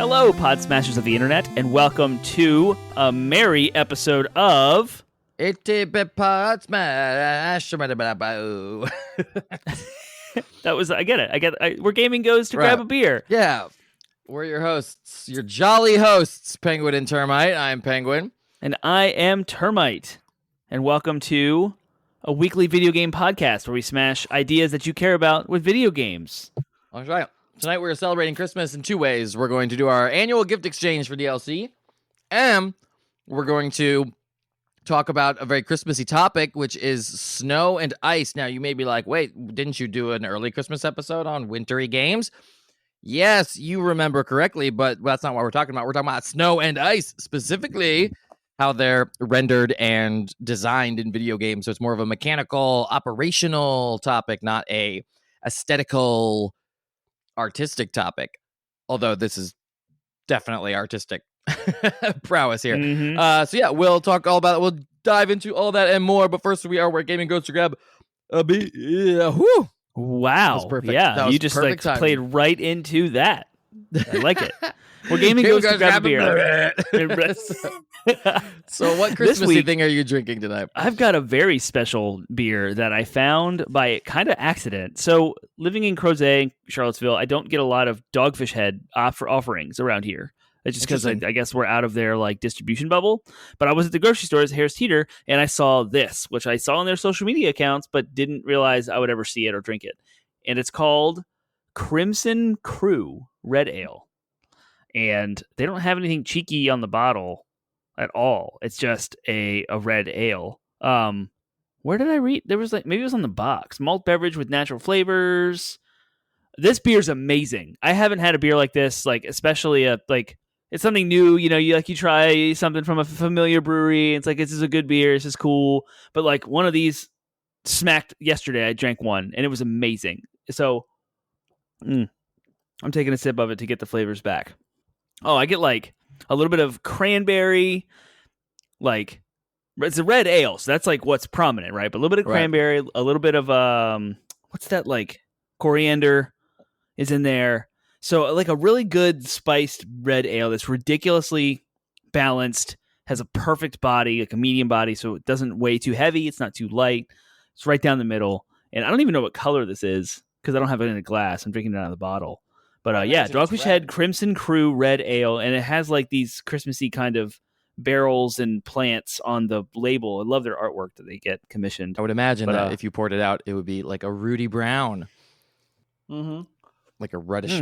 Hello, Pod Smashers of the Internet, and welcome to a merry episode of... Pod Smash. That was, I get it. Where gaming goes to grab a beer. Yeah. We're your hosts, your jolly hosts, Penguin and Termite. I'm Penguin. And I am Termite. And welcome to a weekly video game podcast where we smash ideas that you care about with video games. All right. Tonight we're celebrating Christmas in two ways. We're going to do our annual gift exchange for DLC, and we're going to talk about a very Christmassy topic, which is snow and ice. Now, you may be like, wait, didn't you do an early Christmas episode on wintry games? Yes, you remember correctly, but that's not what we're talking about. We're talking about snow and ice, specifically how they're rendered and designed in video games. So it's more of a mechanical, operational topic, not a aesthetical, artistic topic. Although this is definitely artistic prowess here. Mm-hmm. So yeah, we'll talk all about it. We'll dive into all that and more. But first, we are where gaming goes to grab a beer. Whew. Wow. That was perfect. Yeah, you just like played right into that. I like it. Where gaming goes to grab a beer. So what Christmassy thing are you drinking tonight? I've got a very special beer that I found by kind of accident. So living in Crozet, Charlottesville, I don't get a lot of Dogfish Head offerings around here. It's just because I guess we're out of their like distribution bubble. But I was at the grocery store at Harris Teeter, and I saw this, which I saw on their social media accounts, but didn't realize I would ever see it or drink it. And it's called Crimson Crew Red Ale. And they don't have anything cheeky on the bottle at all. It's just a red ale. Where did I read? There was maybe it was on the box. Malt beverage with natural flavors. This beer's amazing. I haven't had a beer like this, especially it's something new. You know, you try something from a familiar brewery. It's like, this is a good beer. This is cool. But one of these smacked yesterday. I drank one and it was amazing. So I'm taking a sip of it to get the flavors back. Oh, I get a little bit of cranberry, it's a red ale, so that's what's prominent, right? But a little bit of cranberry, a little bit of what's that, coriander is in there. So a really good spiced red ale that's ridiculously balanced, has a perfect body, a medium body, so it doesn't weigh too heavy, it's not too light. It's right down the middle. And I don't even know what color this is because I don't have it in a glass. I'm drinking it out of the bottle. But Dogfish Head Crimson Crew Red Ale, and it has these Christmassy kind of barrels and plants on the label. I love their artwork that they get commissioned. I would imagine that if you poured it out, it would be like a Rudy Brown. Mm-hmm. Like a reddish.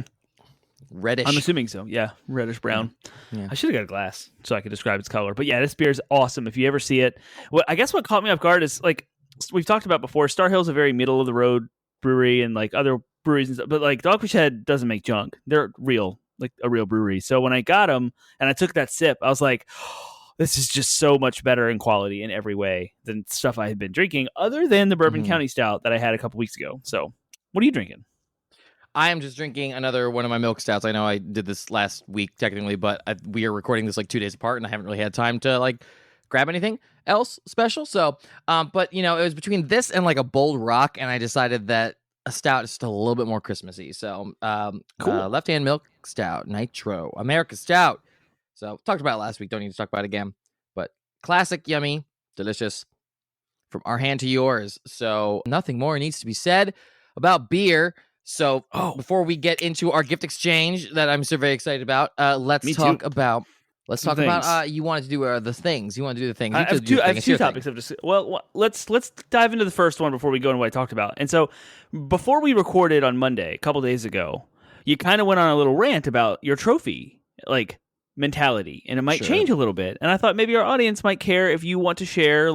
I'm assuming so. Yeah, reddish brown. Yeah. I should have got a glass so I could describe its color. But yeah, this beer is awesome. If you ever see it, I guess what caught me off guard is we've talked about before. Star Hill's a very middle of the road brewery, and other breweries and stuff, but Dogfish Head doesn't make junk. They're real, a real brewery. So when I got them and I took that sip, I was like, oh, this is just so much better in quality in every way than stuff I had been drinking, other than the Bourbon County Stout that I had a couple weeks ago. So what are you drinking? I am just drinking another one of my milk stouts. I know I did this last week technically, but we are recording this 2 days apart, and I haven't really had time to grab anything else special. So, but it was between this and a Bold Rock, and I decided that a stout is still a little bit more Christmassy. So, cool. Left Hand Milk Stout, Nitro, America Stout. So, talked about it last week. Don't need to talk about it again. But classic, yummy, delicious, from our hand to yours. So, nothing more needs to be said about beer. So, before we get into our gift exchange that I'm so very excited about, let's talk about. You wanted to do the things. You want to do the things. I have two topics. Let's dive into the first one before we go into what I talked about. And so, before we recorded on Monday, a couple days ago, you kind of went on a little rant about your trophy mentality, and it might change a little bit. And I thought maybe our audience might care if you want to share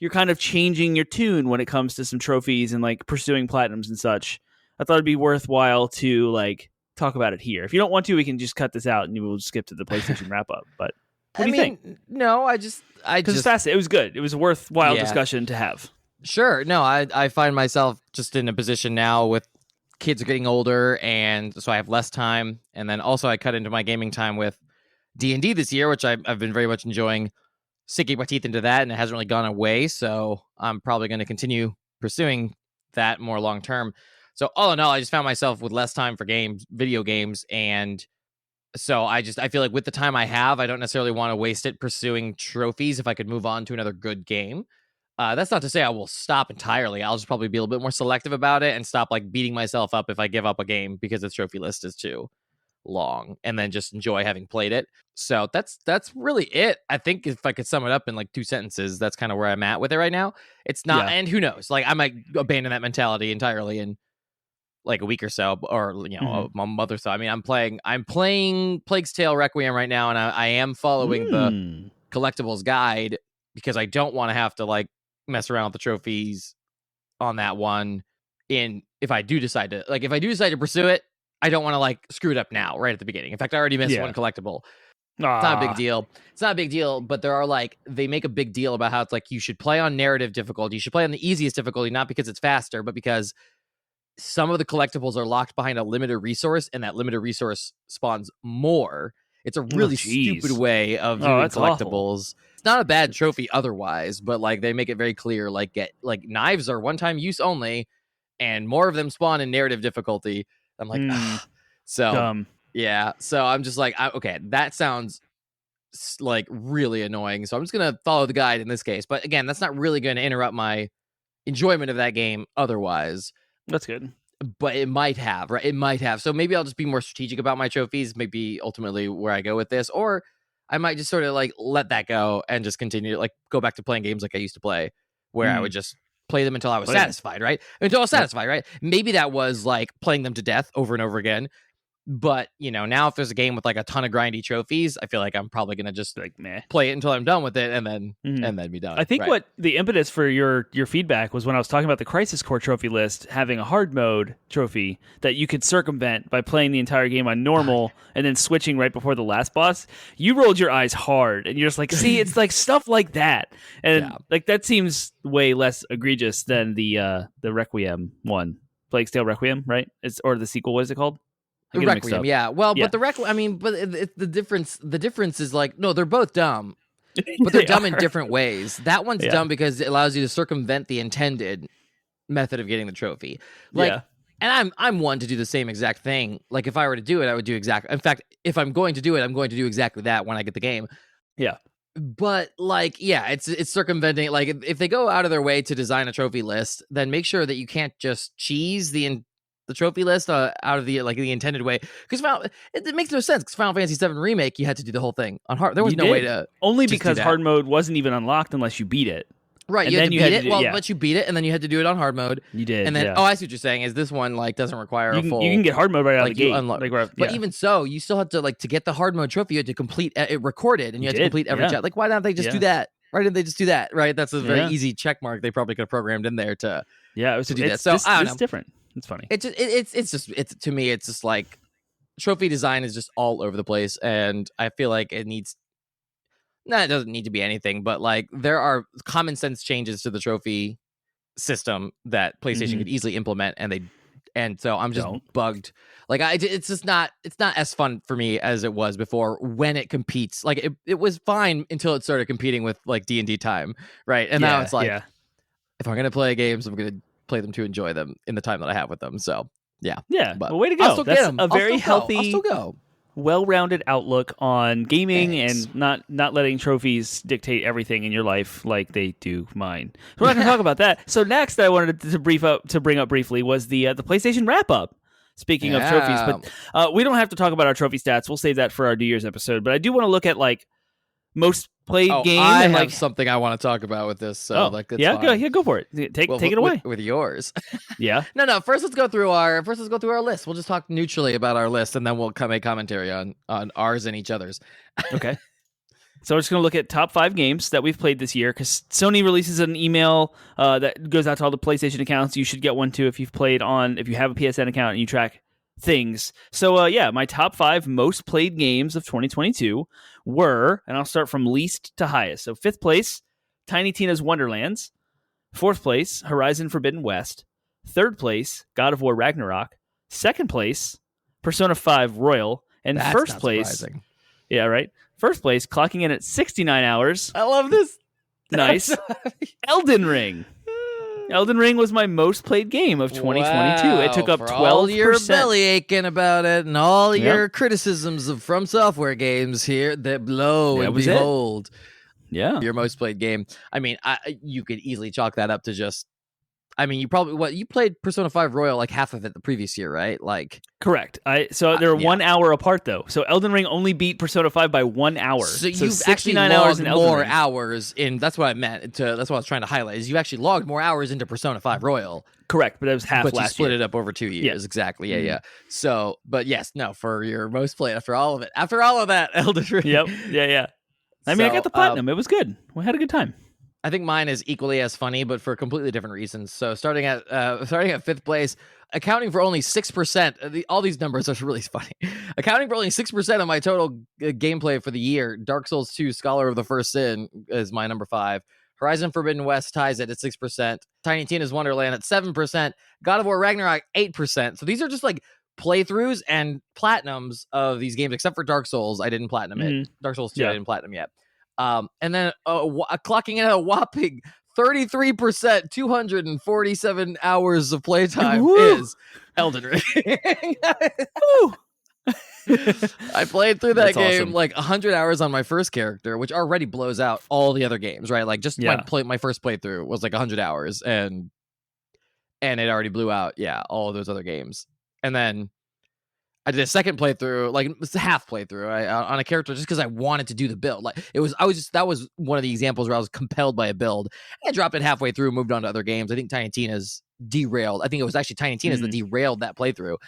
you're kind of changing your tune when it comes to some trophies and pursuing platinums and such. I thought it'd be worthwhile to talk about it here. If you don't want to, we can just cut this out and we'll skip to the PlayStation wrap up. But what do you think? No, I just it's fascinating. It was good. It was a worthwhile discussion to have. Sure. No, I find myself just in a position now with kids are getting older, and so I have less time. And then also I cut into my gaming time with D&D this year, which I've been very much enjoying, sinking my teeth into that, and it hasn't really gone away. So I'm probably going to continue pursuing that more long term. So all in all, I just found myself with less time for video games, and So I feel like with the time I have, I don't necessarily want to waste it pursuing trophies if I could move on to another good game. That's not to say I will stop entirely. I'll just probably be a little bit more selective about it and stop like beating myself up if I give up a game because its trophy list is too long, and then just enjoy having played it. So that's really it. I think if I could sum it up in like 2 sentences, that's kind of where I'm at with it right now. It's not, and who knows? Like I might abandon that mentality entirely in like a week or so, or a month or so. I mean, I'm playing Plague's Tale Requiem right now, and I am following the collectibles guide because I don't want to have to like mess around with the trophies on that one. If I do decide to pursue it, I don't want to like screw it up now right at the beginning. In fact, I already missed one collectible. It's not a big deal. It's not a big deal, but there are like, they make a big deal about how it's like you should play on narrative difficulty. You should play on the easiest difficulty, not because it's faster, but because some of the collectibles are locked behind a limited resource, and that limited resource spawns more. It's a really stupid way of doing collectibles. Awful. It's not a bad trophy otherwise, but like they make it very clear, like knives are one-time use only, and more of them spawn in narrative difficulty. I'm like, so dumb. Yeah. So I'm just like, okay, that sounds like really annoying. So I'm just gonna follow the guide in this case. But again, that's not really going to interrupt my enjoyment of that game otherwise. That's good. But it might have, right? It might have. So maybe I'll just be more strategic about my trophies, maybe ultimately where I go with this. Or I might just sort of like let that go and just continue to like go back to playing games like I used to play, where I would just play them until I was satisfied, right? Until I was satisfied, right? Maybe that was like playing them to death over and over again. But, now if there's a game with like a ton of grindy trophies, I feel like I'm probably going to just like play it until I'm done with it and then be done. I think what the impetus for your feedback was when I was talking about the Crisis Core trophy list having a hard mode trophy that you could circumvent by playing the entire game on normal and then switching right before the last boss. You rolled your eyes hard and you're just like, see, it's like stuff like that. And like that seems way less egregious than the Requiem one. Plague's Tale Requiem, right? Or the sequel, what is it called? Requiem, yeah. Well, but the Requiem, I mean, but the difference is like, no, they're both dumb, but they're dumb in different ways. That one's dumb because it allows you to circumvent the intended method of getting the trophy. Like, and I'm one to do the same exact thing. Like, if I were to do it, I would do exactly. In fact, if I'm going to do it, I'm going to do exactly that when I get the game. Yeah. But like, it's circumventing. Like, if they go out of their way to design a trophy list, then make sure that you can't just cheese the trophy list out of the intended way, because it makes no sense. Because Final Fantasy VII Remake, you had to do the whole thing on hard. There was no way to only because hard mode wasn't even unlocked unless you beat it. Right, you had to beat it. But you beat it, and then you had to do it on hard mode. You did, and then I see what you're saying. Is this one like doesn't require a full? You can get hard mode right out of the gate. But even so, you still have to to get the hard mode trophy. You had to complete it recorded, and you had to complete every chat. Like, why don't they just do that? Why didn't they just do that? Right, that's a very easy check mark. They probably could have programmed in there to do that. So I don't know. It's different. It's funny. It's just to me, it's just like trophy design is just all over the place, and I feel like it needs. It doesn't need to be anything, but like there are common sense changes to the trophy system that PlayStation could easily implement, and so I'm just bugged. Like it's not as fun for me as it was before when it competes. Like it was fine until it started competing with like D&D time, right? And now it's like if I'm gonna play games, I'm gonna play them to enjoy them in the time that I have with them. So but way to go. That's a very healthy, well-rounded outlook on gaming and not letting trophies dictate everything in your life like they do mine. So we're not going to talk about that. So next, I wanted to bring up briefly was the PlayStation wrap up. Speaking of trophies, but we don't have to talk about our trophy stats. We'll save that for our New Year's episode. But I do want to look at like most played game. I have something I want to talk about with this. So go for it. Take it away with yours. Yeah. No. First, let's go through our list. We'll just talk neutrally about our list, and then we'll make commentary on ours and each other's. Okay. So we're just going to look at top 5 games that we've played this year, because Sony releases an email that goes out to all the PlayStation accounts. You should get one too if you have a PSN account and you track things. So my top 5 most played games of 2022 were, and I'll start from least to highest. So 5th place, Tiny Tina's Wonderlands. 4th place, Horizon Forbidden West. 3rd place, God of War Ragnarok. 2nd place, Persona 5 Royal. And That's first place, surprising. Yeah, right. First place, clocking in at 69 hours. I love this. Nice. Elden Ring. Elden Ring was my most played game of 2022. Wow, it took up for 12%. all your belly aching about it and all your criticisms of From Software games here that blow and behold. Yeah. Your most played game. I mean, you could easily chalk that up to just, I mean, you played Persona 5 Royal like half of it the previous year, right? Like, correct. So they're 1 hour apart though. So Elden Ring only beat Persona 5 by 1 hour. So you've actually logged more hours in. That's what I meant. That's what I was trying to highlight. Is you actually logged more hours into Persona 5 Royal. Correct, but it was half but last year. You split it up over 2 years. Yeah. Exactly. Yeah, yeah. So, but yes, no, for your most played after all of that, Elden Ring. Yep. Yeah. I mean, I got the platinum. It was good. We had a good time. I think mine is equally as funny, but for completely different reasons. So starting at fifth place, accounting for only 6%. All these numbers are really funny. Accounting for only 6% of my total gameplay for the year. Dark Souls 2: Scholar of the First Sin is my number 5. Horizon Forbidden West ties it at 6%. Tiny Tina's Wonderland at 7%. God of War Ragnarok 8%. So these are just like playthroughs and platinums of these games, except for Dark Souls. I didn't platinum it. Dark Souls 2, I didn't platinum yet. And then clocking in at a whopping 33%, 247 hours of playtime is Elden Ring. I played through that game like 100 hours on my first character, which already blows out all the other games, right? Like just my first playthrough was like 100 hours, and it already blew out all of those other games. And then I did a second playthrough, like it's a half playthrough on a character just because I wanted to do the build. Like that was one of the examples where I was compelled by a build. I dropped it halfway through, moved on to other games. I think Tiny Tina's derailed. I think it was actually Tiny Tina's that derailed that playthrough.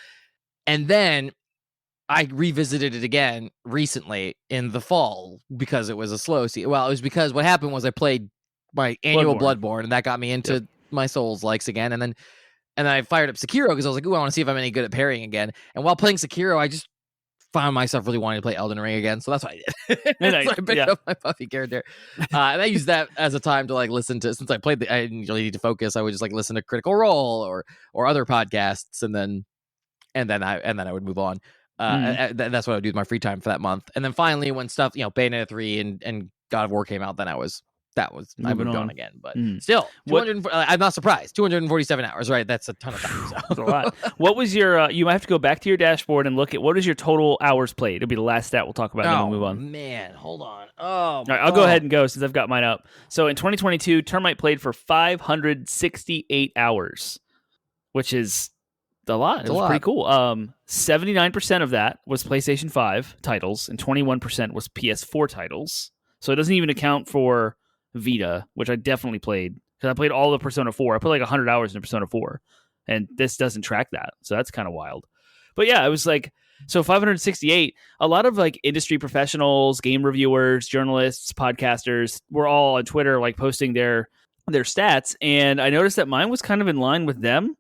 And then I revisited it again recently in the fall because it was a slow season. Well, it was because what happened was I played my annual Bloodborne and that got me into my Souls likes again. And then I fired up Sekiro because I was like, ooh, I want to see if I'm any good at parrying again. And while playing Sekiro, I just found myself really wanting to play Elden Ring again. So that's what I did. So I picked up my Buffy character. And I used that as a time to like listen to, since I didn't really need to focus, I would just like listen to Critical Role or other podcasts. And then I would move on. That's what I would do with my free time for that month. And then finally when stuff, Bayonetta 3 and God of War came out, then I moved on again, but still, I'm not surprised. 247 hours, right? That's a ton of time. So. That's a lot. What was your? You might have to go back to your dashboard and look at what is your total hours played. It'll be the last stat we'll talk about, and then we'll move on. Man, hold on. All right, I'll go ahead and go since I've got mine up. So in 2022, Termite played for 568 hours, which is a lot. It was pretty cool. 79% of that was PlayStation 5 titles, and 21% was PS4 titles. So it doesn't even account for Vita, which I definitely played because I played all of Persona 4. I put like 100 hours in Persona 4, and this doesn't track that, so that's kind of wild. But yeah, it was like, so 568. A lot of like industry professionals, game reviewers, journalists, podcasters were all on Twitter like posting their stats, and I noticed that mine was kind of in line with them,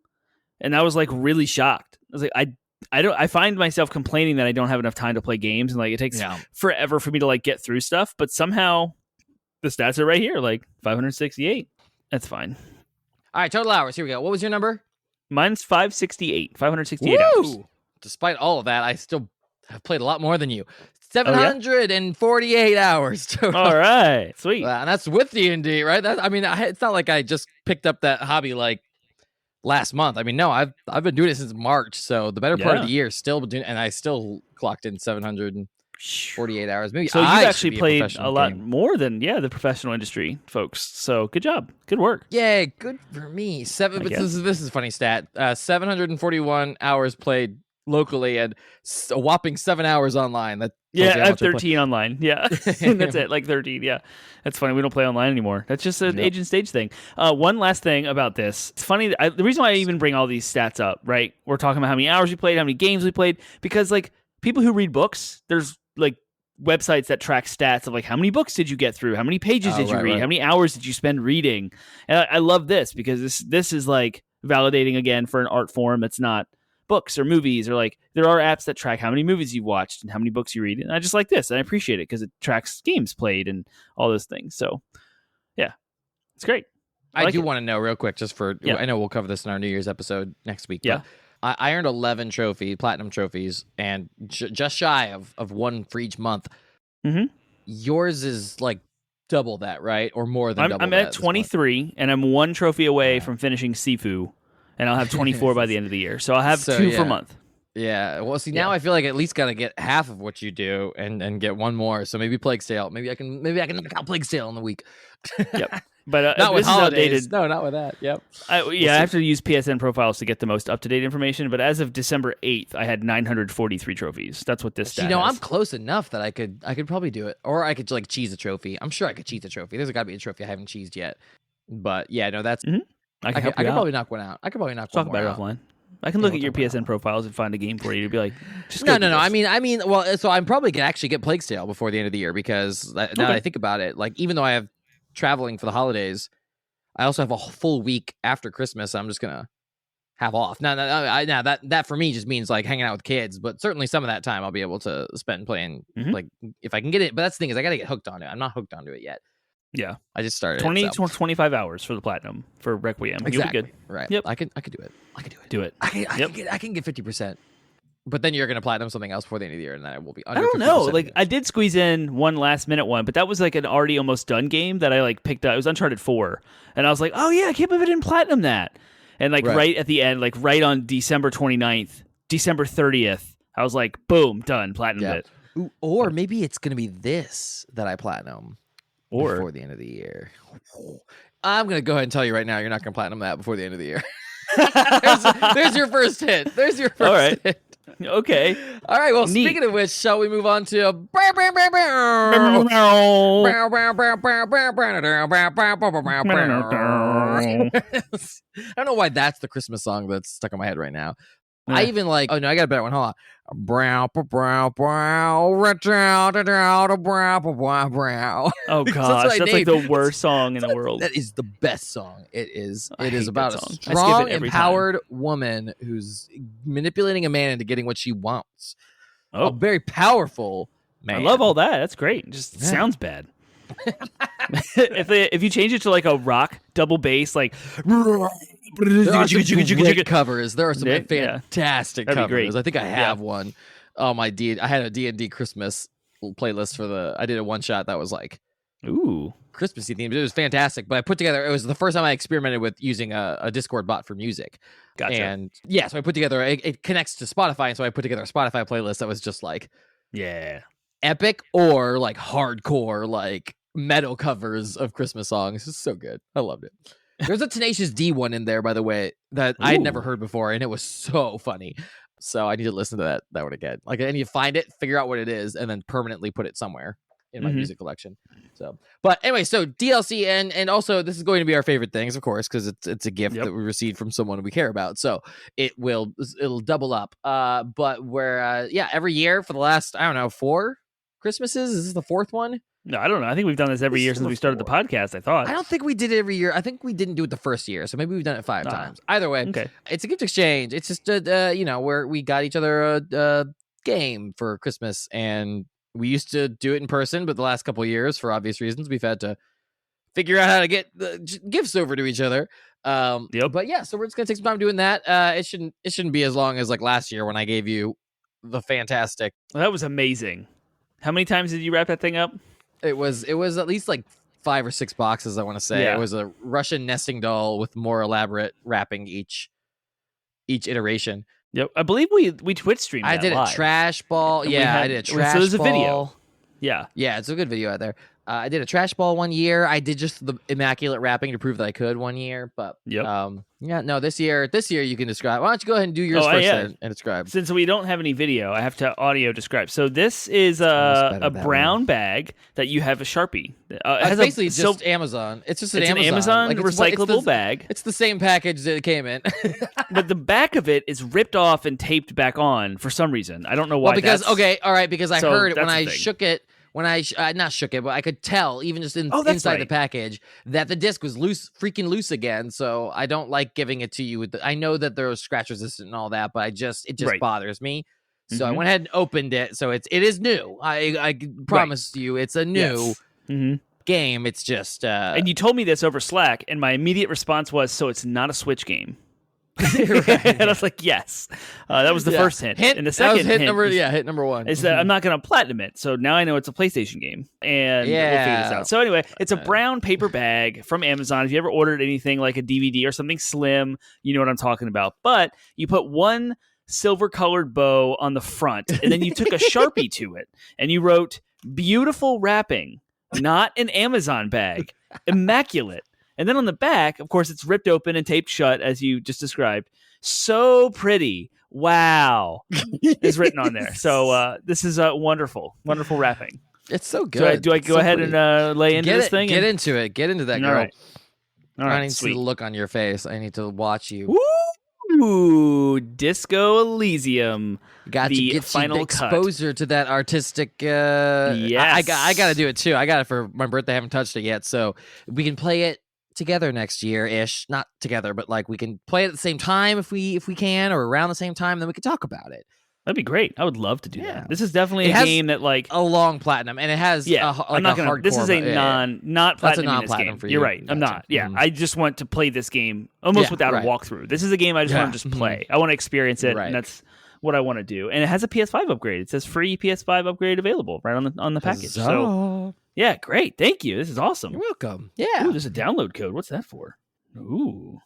and I was like really shocked. I was like, I find myself complaining that I don't have enough time to play games, and like it takes forever for me to like get through stuff, but somehow the stats are right here, like 568. That's fine. All right, total hours. Here we go. What was your number? Mine's 568 hours. Despite all of that, I still have played a lot more than you. 748 hours total. All right, sweet. And that's with D&D, right? It's not like I just picked up that hobby like last month. I mean, no, I've been doing it since March, so the better part of the year still doing, and I still clocked in 748 hours. Maybe so you've actually played a lot more than the professional industry folks. So good job, good work. Yeah, good for me. But this is a funny stat. 741 hours played locally and a whopping 7 hours online. I have 13 online. Yeah, that's it. Like 13. Yeah, that's funny. We don't play online anymore. That's just an age and stage thing. One last thing about this. It's funny. The reason why I even bring all these stats up, right? We're talking about how many hours we played, how many games we played, because like people who read books, there's like websites that track stats of like how many books did you get through, how many pages did you read, how many hours did you spend reading. And I love this because this is like validating again for an art form that's not books or movies, or like there are apps that track how many movies you watched and how many books you read. And I just like this, and I appreciate it because it tracks games played and all those things. So yeah, it's great. I do want to know real quick, just for I know we'll cover this in our New Year's episode next week. Yeah. I earned 11 platinum trophies, and just shy of one for each month. Mm-hmm. Yours is like double that, right? Or more than double I'm that at 23, and I'm 1 trophy away from finishing Sifu, and I'll have 24 by the end of the year. So I'll have 2 per month. Yeah. Well, see, now I feel like I at least gotta get half of what you do, and get one more. So maybe Plague Tale. Maybe I can knock out Plague Tale in the week. Yep. But not with this holidays. is outdated. No, not with that. Yep. I have to use PSN profiles to get the most up-to-date information. But as of December 8th, I had 943 trophies. That's what this stat has. I'm close enough that I could probably do it, or I could like cheese a trophy. I'm sure I could cheese a trophy. There's got to be a trophy I haven't cheesed yet. But yeah, no, that's. Mm-hmm. I could probably knock one out. I could probably knock one more out. Talk about it offline. I can look at your PSN profiles and find a game for you to be like, just no. I mean, well, so I'm probably gonna actually get Plague Tale before the end of the year because now that I think about it, like even though I have traveling for the holidays, I also have a full week after Christmas. I'm just gonna have off. Now that for me just means like hanging out with kids, but certainly some of that time I'll be able to spend playing like if I can get it. But that's the thing is I gotta get hooked on it. I'm not hooked onto it yet. Yeah, I just started 25 hours for the platinum for Requiem. Exactly. You'll be good. Right. Yep. I can do it. Do it. I can get 50%. But then you're gonna platinum something else before the end of the year, and then I will be. Under I don't know. Like again. I did squeeze in one last minute one, but that was like an already almost done game that I like picked up. It was Uncharted 4, and I was like, oh yeah, I can't believe I didn't platinum that. And like right at the end, like right on December 29th, December 30th, I was like, boom, done, platinum it. Ooh, or maybe it's gonna be this that I platinum before the end of the year. I'm gonna go ahead and tell you right now, you're not gonna platinum that before the end of the year. there's your first hit. There's your first hit. Okay. All right. Well, speaking of which, shall we move on to? I don't know why that's the Christmas song that's stuck in my head right now. I even like. Oh no, I got a better one. Hold on. Oh gosh, that's like the worst song in the world. That is the best song. It is. It is about a strong, empowered woman who's manipulating a man into getting what she wants. Oh, a very powerful man. I love all that. That's great. It just sounds bad. if you change it to like a rock double bass, like there are some great covers. There are some fantastic covers. I think I have one. Oh my I had a D&D Christmas playlist for I did a one shot that was like Christmassy themed. It was fantastic. But I put together. It was the first time I experimented with using a Discord bot for music. Gotcha. And yeah, so I put together. It connects to Spotify, and so I put together a Spotify playlist that was just like epic or like hardcore like metal covers of Christmas songs. It's so good. I loved it. There's a Tenacious D one in there, by the way, that I'd never heard before, and it was so funny. So I need to listen to that one again. Like I need to find it, figure out what it is, and then permanently put it somewhere in my music collection. So, but anyway, so DLC and also this is going to be our favorite things, of course, because it's a gift that we received from someone we care about. So it'll double up. But we're every year for the last 4 Christmases. Is this the 4th one? No, I don't know. I think we've done this every year since we started the podcast, I thought. I don't think we did it every year. I think we didn't do it the first year, so maybe we've done it 5 times. Either way, it's a gift exchange. It's just, where we got each other a game for Christmas, and we used to do it in person, but the last couple of years, for obvious reasons, we've had to figure out how to get the gifts over to each other. But yeah, so we're just going to take some time doing that. It shouldn't be as long as like last year when I gave you the fantastic. Well, that was amazing. How many times did you wrap that thing up? It was at least like 5 or 6 boxes, I want to say. It was a Russian nesting doll with more elaborate wrapping each iteration. Yep, I believe we Twitch streamed. I did live. A trash ball. I did a trash ball. So there's a video. Yeah, it's a good video out there. I did a trash ball one year. I did just the immaculate wrapping to prove that I could one year. But this year you can describe. Why don't you go ahead and do yours first and describe? Since we don't have any video, I have to audio describe. So this is a brown bag that you have a Sharpie. It's basically just Amazon. It's just an Amazon recyclable bag. It's the same package that it came in. But the back of it is ripped off and taped back on for some reason. I don't know why. Well, because I heard it when I shook it. When I not shook it, but I could tell even just inside the package that the disc was freaking loose again. So I don't like giving it to you. I know that there was scratch resistant and all that, but it just bothers me. So I went ahead and opened it. So it is new. I promise you, it's a new game. It's just and you told me this over Slack, and my immediate response was, "So it's not a Switch game." And I was like, yes. That was the first hint. And the second hint hit number one is that I'm not going to platinum it. So now I know it's a PlayStation game, and we'll figure this out. So anyway, it's a brown paper bag from Amazon. If you ever ordered anything like a DVD or something slim, you know what I'm talking about. But you put one silver colored bow on the front, and then you took a Sharpie to it, and you wrote "beautiful wrapping, not an Amazon bag, immaculate." And then on the back, of course, it's ripped open and taped shut, as you just described. So pretty. Wow. is written on there. So this is wonderful, wonderful wrapping. It's so good. Do I go ahead and lay into this thing? Get into it. Get into that, girl. All right. I need to see the look on your face. I need to watch you. Ooh, Disco Elysium. Got to get final exposure to that artistic. Yes. I got to do it too. I got it for my birthday. I haven't touched it yet. So we can play it together next year-ish. Not together, but like we can play it at the same time if we can, or around the same time, then we can talk about it. That'd be great. I would love to do that. This is definitely a game that like a long platinum, and it has I'm not gonna. This is a not platinum game. For you. You're right. Gotcha. I'm not. Yeah, I just want to play this game almost without a walkthrough. This is a game I just want to just play. I want to experience it, and that's what I want to do. And it has a PS5 upgrade. It says free PS5 upgrade available right on the package. So yeah, great. Thank you. This is awesome. You're welcome. Yeah. Ooh, there's a download code. What's that for? Ooh.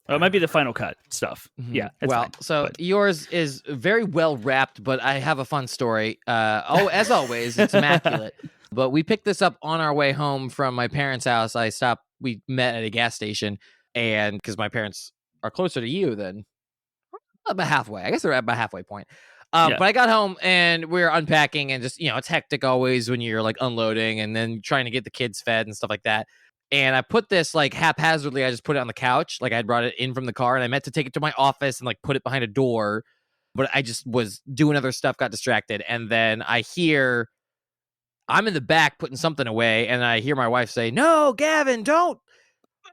Oh, it might be the Final Cut stuff. Mm-hmm. Yeah. Yours is very well wrapped, but I have a fun story. As always, it's immaculate. But we picked this up on our way home from my parents' house. We met at a gas station, and because my parents are closer to you than about halfway. I guess they're at about halfway point. But I got home and we were unpacking, and just, it's hectic always when you're like unloading and then trying to get the kids fed and stuff like that. And I put this like haphazardly. I just put it on the couch. Like I had brought it in from the car, and I meant to take it to my office and like put it behind a door. But I just was doing other stuff, got distracted. And then I'm in the back putting something away, and I hear my wife say, "No, Gavin, don't.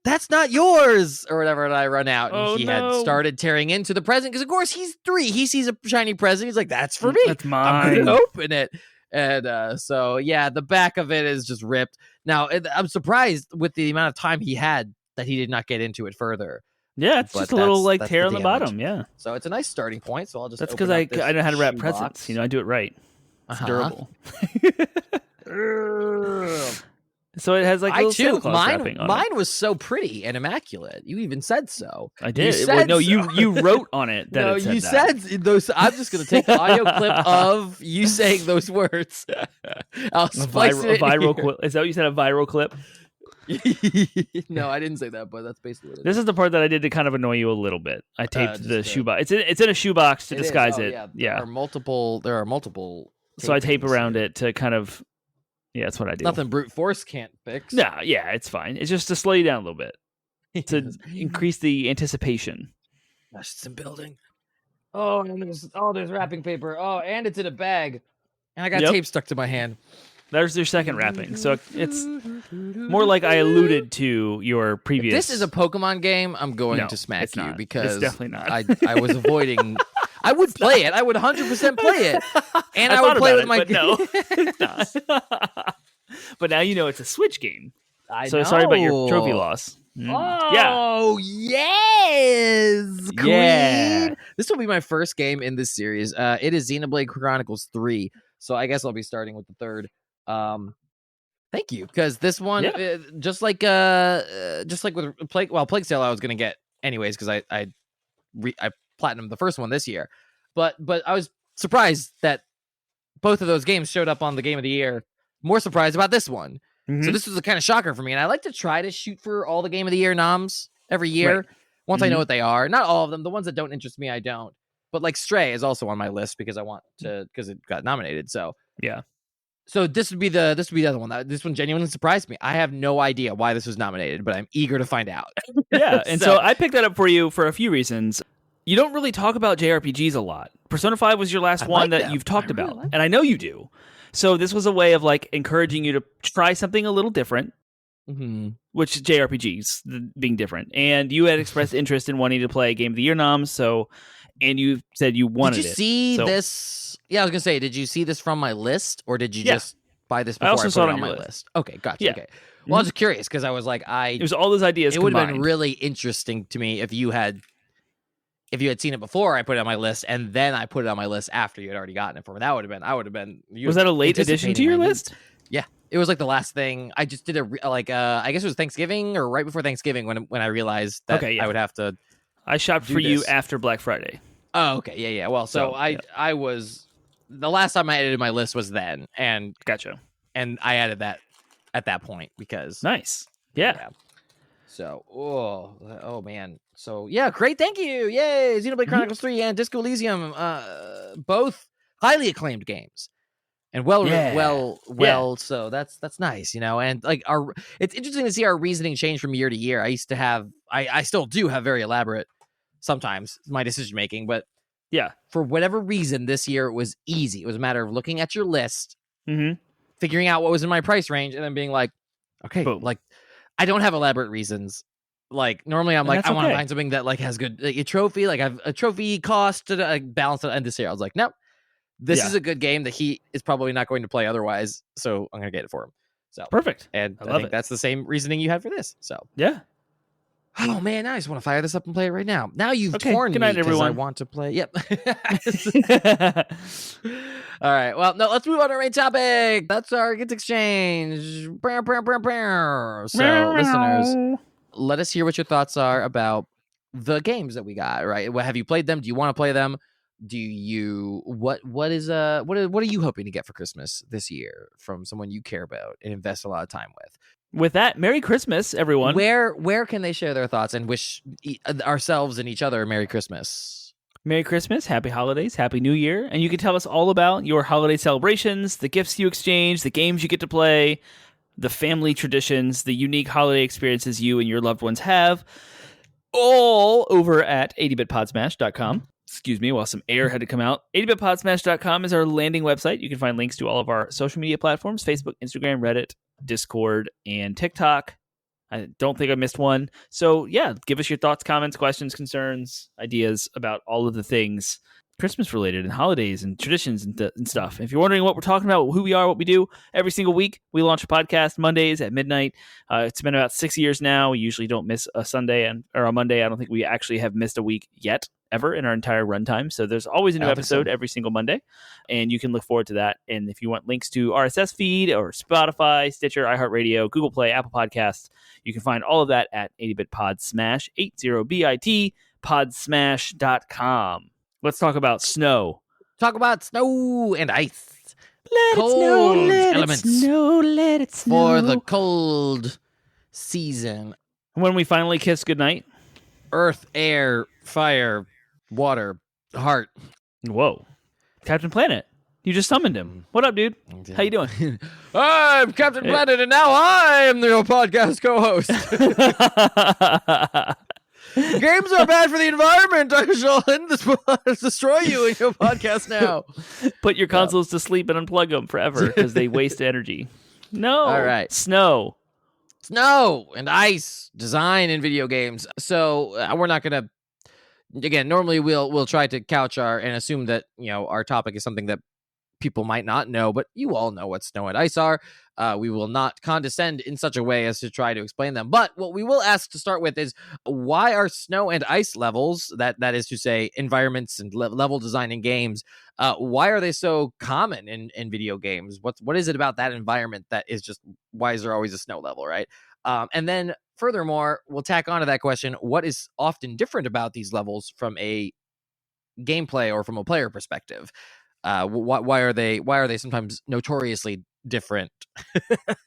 That's not yours," or whatever. And I run out, and he had started tearing into the present because, of course, he's 3. He sees a shiny present. He's like, "That's for me. That's mine. I'm going to open it." And the back of it is just ripped. Now, I'm surprised with the amount of time he had that he did not get into it further. Yeah, it's just a little like tear on the bottom. Yeah. So it's a nice starting point. So I'll just. That's because I know how to wrap presents. I do it right. It's durable. So it has like little Santa Claus wrapping on it. Mine was so pretty and immaculate. You even said so. I did. You wrote on it that it said you said those. I'm just going to take the audio clip of you saying those words. I'll splice it. Viral clip. Is that what you said? A viral clip? No, I didn't say that, but that's basically what it is. This is the part that I did to kind of annoy you a little bit. I taped the shoebox. It's in a shoebox to disguise it. Yeah. There are multiple. So I tape around it to kind of. Yeah, that's what I do. Nothing brute force can't fix. No, yeah, it's fine. It's just to slow you down a little bit. To increase the anticipation. Gosh, it's in building. Oh, and there's wrapping paper. Oh, and it's in a bag. And I got tape stuck to my hand. There's your second wrapping. So it's more like I alluded to your previous. If this is a Pokemon game, I'm going to smack you because it's definitely not. I was avoiding. I would play it. I would 100% play it. And I would play with my. But no, it's not. But now you know it's a Switch game. So sorry about your trophy loss. Oh, yes! Queen! Yeah. This will be my first game in this series. It is Xenoblade Chronicles 3. So I guess I'll be starting with the third. Thank you, because this one, just like with Plague Tale, I was gonna get anyways because I platinumed the first one this year, but I was surprised that both of those games showed up on the Game of the Year. More surprised about this one. Mm-hmm. So this was a kind of shocker for me, and I like to try to shoot for all the Game of the Year noms every year. Once I know what they are, not all of them. The ones that don't interest me, I don't. But like Stray is also on my list because it got nominated. So yeah. So this would be the other one. This one genuinely surprised me. I have no idea why this was nominated, but I'm eager to find out. Yeah, and so I picked that up for you for a few reasons. You don't really talk about JRPGs a lot. Persona 5 was your last one that you've talked about, and I know you do. So this was a way of like encouraging you to try something a little different, which JRPGs being different. And you had expressed interest in wanting to play Game of the Year noms, and you said you wanted it. Did you see this? Yeah, I was gonna say, did you see this from my list, or did you just buy this before I put it on my list? Okay, gotcha. Yeah. Okay. Well, I was just curious because I was like, it was all those ideas. It would have been really interesting to me if you had if you had seen it before, I put it on my list, and then I put it on my list after you had already gotten it for me. That would have been. Was that a late addition to your list? Yeah, it was like the last thing. I just did I guess it was Thanksgiving or right before Thanksgiving when I realized that I would have to. I shopped for you after Black Friday. Oh, okay, yeah. Well, so I was the last time I edited my list was then, and gotcha, and I added that at that point because nice, yeah. So, oh man. So, yeah, great. Thank you. Yay. Xenoblade Chronicles 3 and Disco Elysium, both highly acclaimed games. And so that's nice, and like it's interesting to see our reasoning change from year to year. I used to have I still do have very elaborate sometimes my decision making, but yeah, for whatever reason this year it was easy. It was a matter of looking at your list, figuring out what was in my price range, and then being like, okay, boom. Like I don't have elaborate reasons. Like normally I'm like, I want to find something that like has good a trophy, like I have a trophy cost to balance it. And this year I was like, nope, this is a good game that he is probably not going to play otherwise. So I'm going to get it for him. So perfect. And I think that's the same reasoning you had for this. So yeah. Oh man, I just want to fire this up and play it right now. Now you've torn me because I want to play. Yep. All right. Well, no, let's move on to our main topic. That's our Gift Exchange. So, listeners, let us hear what your thoughts are about the games that we got. Right? Have you played them? Do you want to play them? Do you what are you hoping to get for Christmas this year from someone you care about and invest a lot of time with? With that, Merry Christmas, everyone. Where can they share their thoughts and wish ourselves and each other a Merry Christmas? Merry Christmas, Happy Holidays, Happy New Year. And you can tell us all about your holiday celebrations, the gifts you exchange, the games you get to play, the family traditions, the unique holiday experiences you and your loved ones have, all over at 80bitpodsmash.com. Excuse me, while some air had to come out. 80bitpodsmash.com is our landing website. You can find links to all of our social media platforms, Facebook, Instagram, Reddit, Discord, and TikTok. I don't think I missed one. So yeah, give us your thoughts, comments, questions, concerns, ideas about all of the things Christmas related and holidays and traditions and stuff. If you're wondering what we're talking about, who we are, what we do, every single week we launch a podcast Mondays at midnight. It's been about 6 years now. We usually don't miss a Sunday or a Monday. I don't think we actually have missed a week yet, ever in our entire runtime. So there's always a new episode every single Monday, and you can look forward to that. And if you want links to RSS feed or Spotify, Stitcher, iHeartRadio, Google Play, Apple Podcasts, you can find all of that at 80bitpodsmash, 80bit podsmash.com. Let's talk about snow. Talk about snow and ice. Let cold it snow, let elements it snow, let it snow. For the cold season. When we finally kiss goodnight. Earth, air, fire, water, heart. Whoa. Captain Planet. You just summoned him. What up, dude? How you doing? I'm Captain Planet, and now I am your podcast co-host. Games are bad for the environment. I shall destroy you in your podcast now. Put your consoles to sleep and unplug them forever because they waste energy. No. All right. Snow and ice design in video games. So we're not going to. Again, normally we'll try to couch and assume that our topic is something that people might not know, but you all know what snow and ice are. We will not condescend in such a way as to try to explain them. But what we will ask to start with is, why are snow and ice levels, that is to say environments and level design in games, why are they so common in video games? What is it about that environment that is just, why is there always a snow level, right? And then furthermore, we'll tack onto that question, what is often different about these levels from a gameplay or from a player perspective? Why are they sometimes notoriously different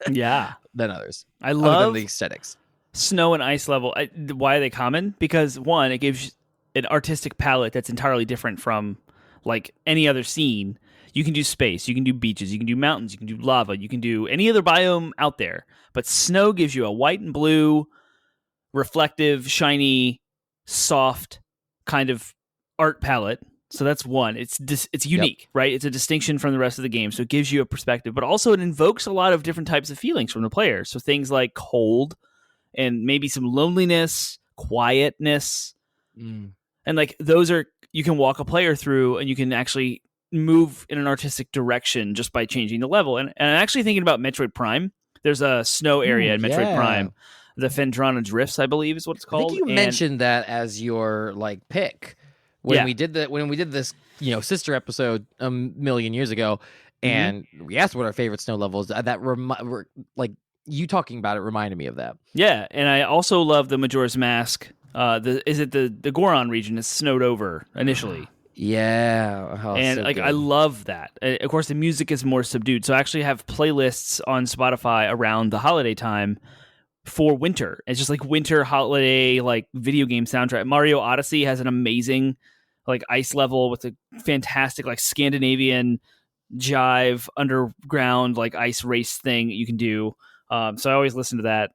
than others? I love the aesthetics. Snow and ice level. Why are they common? Because one, it gives an artistic palette that's entirely different from like any other scene. You can do space, you can do beaches, you can do mountains, you can do lava, you can do any other biome out there. But snow gives you a white and blue, reflective, shiny, soft kind of art palette. So that's one. It's unique, right? It's a distinction from the rest of the game. So it gives you a perspective, but also it invokes a lot of different types of feelings from the player. So things like cold and maybe some loneliness, quietness. And like those are, you can walk a player through and you can actually move in an artistic direction just by changing the level. And I'm actually thinking about Metroid Prime. There's a snow area in Metroid Prime. The Phendrana Drifts, I believe is what it's called. I think you mentioned that as your like pick. when we did this, sister episode a million years ago, and we asked what our favorite snow levels. Like you talking about it reminded me of that. Yeah, and I also love the Majora's Mask. The Goron region is snowed over initially. Yeah, and so like good. I love that. Of course, the music is more subdued, so I actually have playlists on Spotify around the holiday time for winter. It's just like winter holiday like video game soundtrack. Mario Odyssey has an amazing like ice level with a fantastic like Scandinavian jive underground like ice race thing you can do. So I always listen to that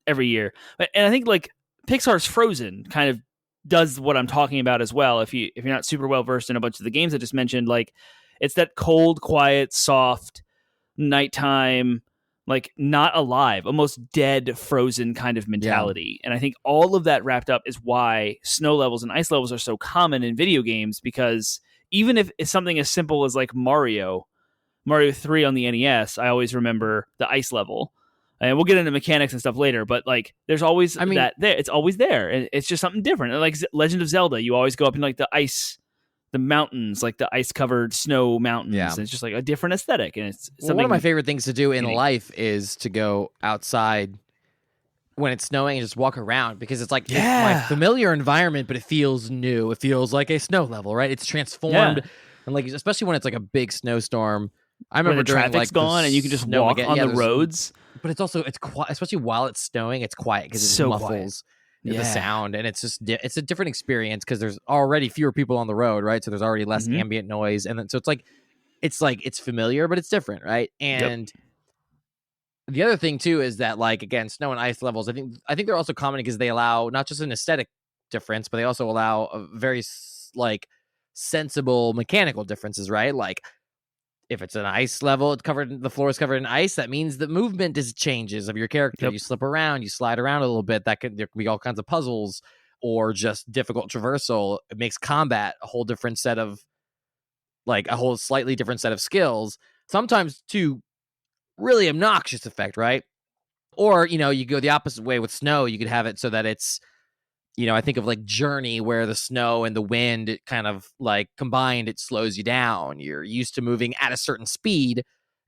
every year. And I think like Pixar's Frozen kind of does what I'm talking about as well. If you're not super well versed in a bunch of the games I just mentioned, like it's that cold, quiet, soft nighttime, like not alive, almost dead, frozen kind of mentality. And I think all of that wrapped up is why snow levels and ice levels are so common in video games, because even if it's something as simple as like Mario 3 on the NES, I always remember the ice level. And we'll get into mechanics and stuff later, but like there's always that there. It's always there. And it's just something different. And like Legend of Zelda, you always go up in like the mountains, like the ice-covered snow mountains. Yeah. And it's just like a different aesthetic. And it's one of my favorite things to do in life is to go outside when it's snowing and just walk around, because it's like it's my familiar environment, but it feels new. It feels like a snow level, right? It's transformed. And like, especially when it's like a big snowstorm. I remember the traffic's gone and you can just walk on the roads. But it's quiet, especially while it's snowing. It's quiet because it so muffles the sound, and it's just it's a different experience because there's already fewer people on the road, right? So there's already less ambient noise, and then so it's familiar, but it's different, right? And the other thing too is that, like, again, snow and ice levels, I think they're also common because they allow not just an aesthetic difference, but they also allow a very like sensible mechanical differences, right? Like, if it's an ice level, the floor is covered in ice. That means the movement changes of your character. You slip around, you slide around a little bit. There can be all kinds of puzzles or just difficult traversal. It makes combat a whole different set of, like, a whole slightly different set of skills. Sometimes to really obnoxious effect, right? Or, you go the opposite way with snow. You could have it so that it's, I think of like Journey, where the snow and the wind, it kind of like combined, it slows you down. You're used to moving at a certain speed,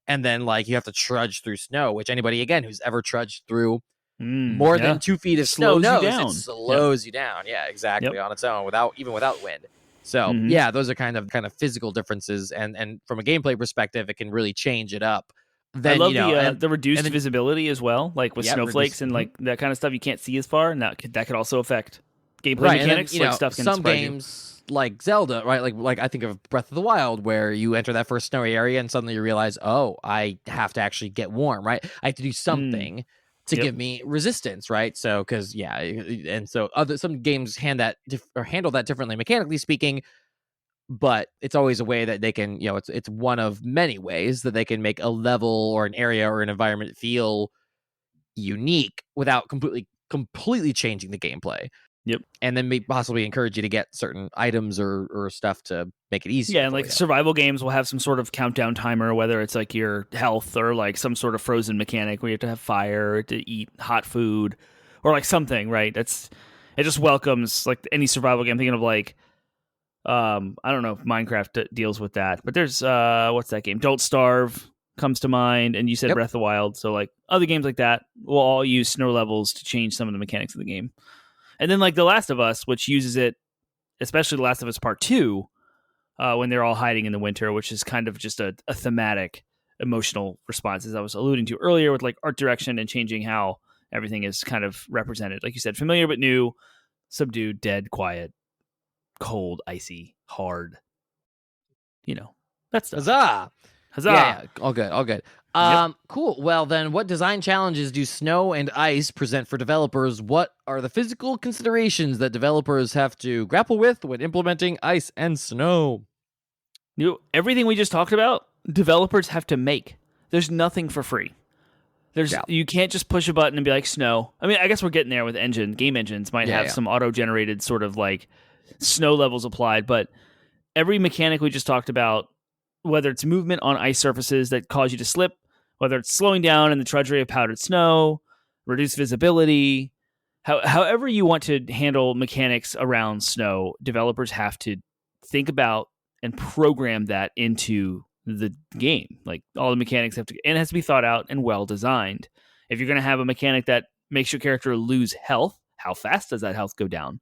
and then like you have to trudge through snow, which anybody, again, who's ever trudged through more than 2 feet of snow knows it slows you down. Yeah, exactly. On its own, without wind. So those are kind of physical differences, and from a gameplay perspective, it can really change it up. Then, I love the reduced visibility as well, like with snowflakes and like that kind of stuff. You can't see as far, and that could also affect gameplay mechanics. And then, like stuff can some games like Zelda, right? Like I think of Breath of the Wild, where you enter that first snowy area and suddenly you realize, oh, I have to actually get warm, right? I have to do something to give me resistance, right? So, because and so some games handle that differently, mechanically speaking. But it's always a way that they can, it's one of many ways that they can make a level or an area or an environment feel unique without completely changing the gameplay. Yep. And then may possibly encourage you to get certain items or stuff to make it easier. Yeah, and like survival games will have some sort of countdown timer, whether it's like your health or like some sort of frozen mechanic where you have to have fire to eat hot food or like something, right? It just welcomes like any survival game. I'm thinking of like, I don't know if Minecraft deals with that, but there's what's that game? Don't Starve comes to mind, and you said Breath of the Wild. So like other games like that will all use snow levels to change some of the mechanics of the game. And then like The Last of Us, which uses it, especially The Last of Us Part 2, when they're all hiding in the winter, which is kind of just a thematic emotional response, as I was alluding to earlier, with like art direction and changing how everything is kind of represented. Like you said, familiar but new, subdued, dead, quiet, cold, icy, hard. That stuff. Huzzah! Yeah, all good. Cool. Well, then, what design challenges do snow and ice present for developers? What are the physical considerations that developers have to grapple with when implementing ice and snow? Everything we just talked about, developers have to make. There's nothing for free. You can't just push a button and be like, snow. I mean, I guess we're getting there with game engines might have some auto-generated sort of like snow levels applied, but every mechanic we just talked about, whether it's movement on ice surfaces that cause you to slip, whether it's slowing down in the trudgery of powdered snow, reduced visibility, however you want to handle mechanics around snow, developers have to think about and program that into the game. Like all the mechanics have to, and it has to be thought out and well designed. If you're going to have a mechanic that makes your character lose health, how fast does that health go down?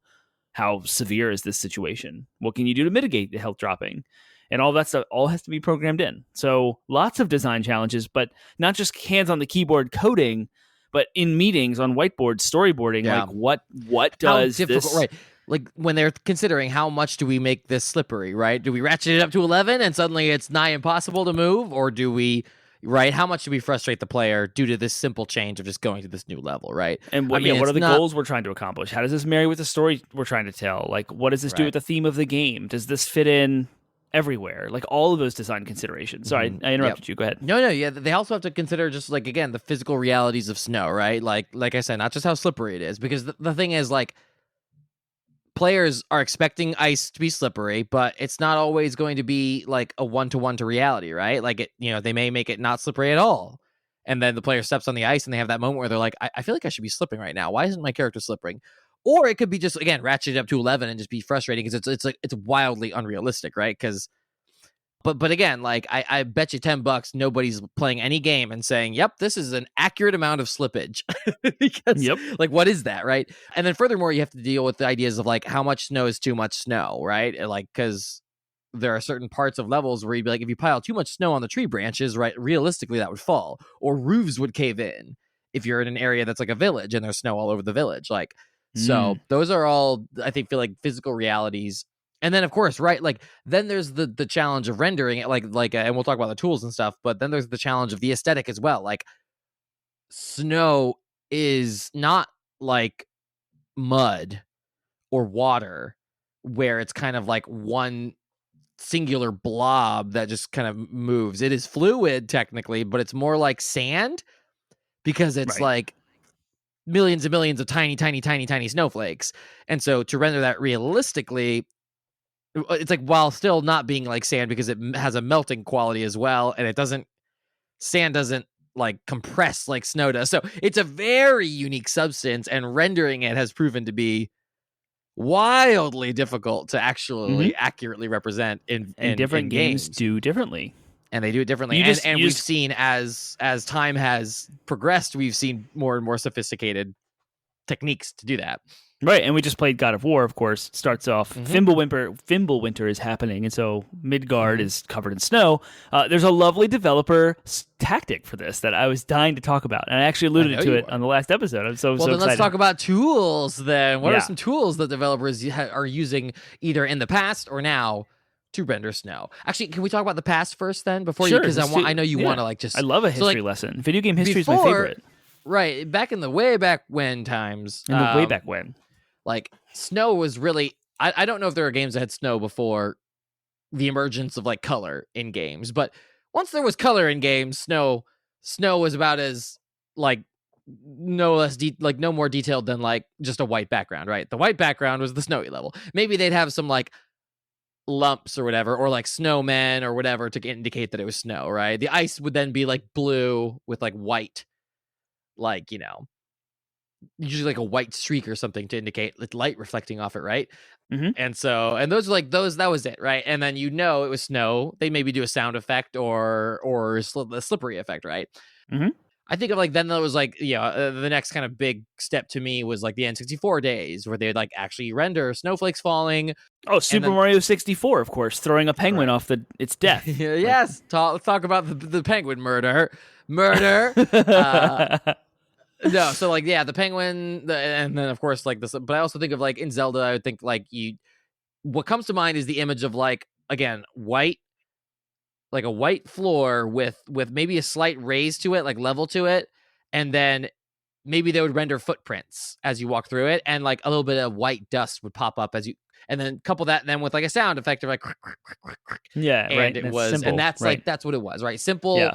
How severe is this situation? What can you do to mitigate the health dropping? And all that stuff all has to be programmed in. So lots of design challenges, but not just hands on the keyboard coding, but in meetings on whiteboards, storyboarding. Yeah. Like what does how difficult, this? Right. Like when they're considering how much do we make this slippery, right? Do we ratchet it up to 11 and suddenly it's nigh impossible to move? Or do we, right? How much do we frustrate the player due to this simple change of just going to this new level, right? And what are the goals we're trying to accomplish? How does this marry with the story we're trying to tell? Like, what does this do with the theme of the game? Does this fit in everywhere? Like all of those design considerations. Sorry, I interrupted you. Go ahead. No, yeah. They also have to consider just like, again, the physical realities of snow, right? Like I said, not just how slippery it is, because the thing is, like, players are expecting ice to be slippery, but it's not always going to be like a 1-to-1 to reality, right? Like it, they may make it not slippery at all. And then the player steps on the ice and they have that moment where they're like, I feel like I should be slipping right now. Why isn't my character slipping? Or it could be just, again, ratcheted up to 11 and just be frustrating because it's wildly unrealistic, right? Because But again, like I bet you $10 nobody's playing any game and saying, "Yep, this is an accurate amount of slippage." Because, like, what is that, right? And then furthermore, you have to deal with the ideas of like how much snow is too much snow, right? And, like, because there are certain parts of levels where you'd be like, if you pile too much snow on the tree branches, right, realistically that would fall, or roofs would cave in if you're in an area that's like a village and there's snow all over the village, like. So those are all, I think, feel like physical realities. And then, of course, right, like, then there's the challenge of rendering it, and we'll talk about the tools and stuff, but then there's the challenge of the aesthetic as well. Like, snow is not like mud or water, where it's kind of like one singular blob that just kind of moves. It is fluid, technically, but it's more like sand, because it's like millions and millions of tiny, tiny, tiny, tiny snowflakes. And so to render that realistically, it's like, while still not being like sand, because it has a melting quality as well, and sand doesn't like compress like snow does. So it's a very unique substance, and rendering it has proven to be wildly difficult to actually accurately represent in different games games. Do differently. And they do it differently. We've seen as time has progressed, we've seen more and more sophisticated techniques to do that. Right, and we just played God of War, of course. Starts off, Fimbulwinter is happening, and so Midgard is covered in snow. There's a lovely developer tactic for this that I was dying to talk about, and I actually alluded to it on the last episode. I'm so excited. Let's talk about tools then. What are some tools that developers are using either in the past or now to render snow? Actually, can we talk about the past first then? Because I know you want to like just... I love a history lesson. Video game history is my favorite. Right, back in the way back when times. Way back when. Like, snow was really... I don't know if there are games that had snow before the emergence of, like, color in games. But once there was color in games, snow was about as, like, no more detailed than, like, just a white background, right? The white background was the snowy level. Maybe they'd have some, like, lumps or whatever, or, like, snowmen or whatever to indicate that it was snow, right? The ice would then be, like, blue with, like, white, like, usually like a white streak or something to indicate light reflecting off it, right? And that was it, right? And then it was snow. They maybe do a sound effect or a slippery effect, right? I think of, like, then there was like, the next kind of big step to me was like the N64 days, where they'd like actually render snowflakes falling. Oh, Super Mario 64, of course, throwing a penguin off its death. Yes, let's talk about the penguin murder. No, so like, the penguin, and then of course like this. But I also think of, like, in Zelda, I would think like what comes to mind is the image of, like, again, white, like a white floor with maybe a slight raise to it, like level to it, and then maybe they would render footprints as you walk through it, and like a little bit of white dust would pop up and then couple that then with like a sound effect of like, and it was simple, and that's right. Like, that's what it was, right? Simple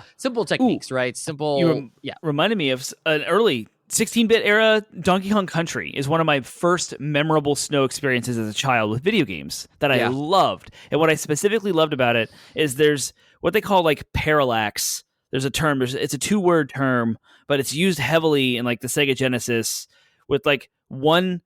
techniques, right? Simple. Reminded me of an early 16-bit era Donkey Kong Country is one of my first memorable snow experiences as a child with video games that I loved. And what I specifically loved about it is there's what they call like parallax. There's a term. It's a 2-word term, but it's used heavily in like the Sega Genesis with like one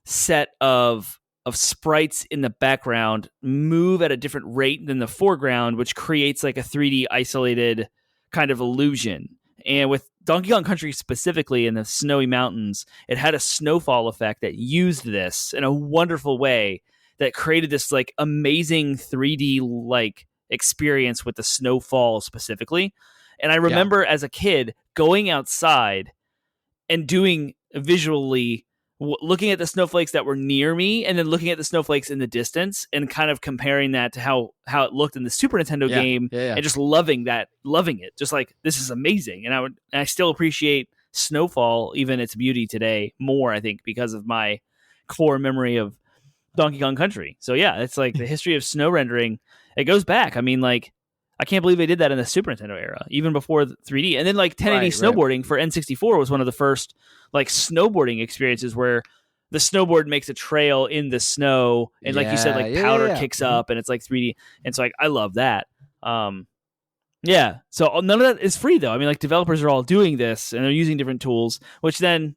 set of of sprites in the background move at a different rate than the foreground, which creates like a 3D isolated kind of illusion. And with Donkey Kong Country specifically in the snowy mountains, it had a snowfall effect that used this in a wonderful way that created this like amazing 3D like experience with the snowfall specifically. And I remember as a kid going outside and doing visually looking at the snowflakes that were near me and then looking at the snowflakes in the distance and kind of comparing that to how it looked in the Super Nintendo game and just loving it. Just like, this is amazing. And I still appreciate Snowfall, even its beauty today, more, I think, because of my core memory of Donkey Kong Country. So yeah, it's like the history of snow rendering. It goes back. I mean, like, I can't believe they did that in the Super Nintendo era, even before 3D. And then like 1080 snowboarding for N64 was one of the first like snowboarding experiences where the snowboard makes a trail in the snow, and like you said, like powder kicks up, and it's like 3D. And so like I love that. Yeah. So none of that is free though. I mean, like developers are all doing this and they're using different tools, which then.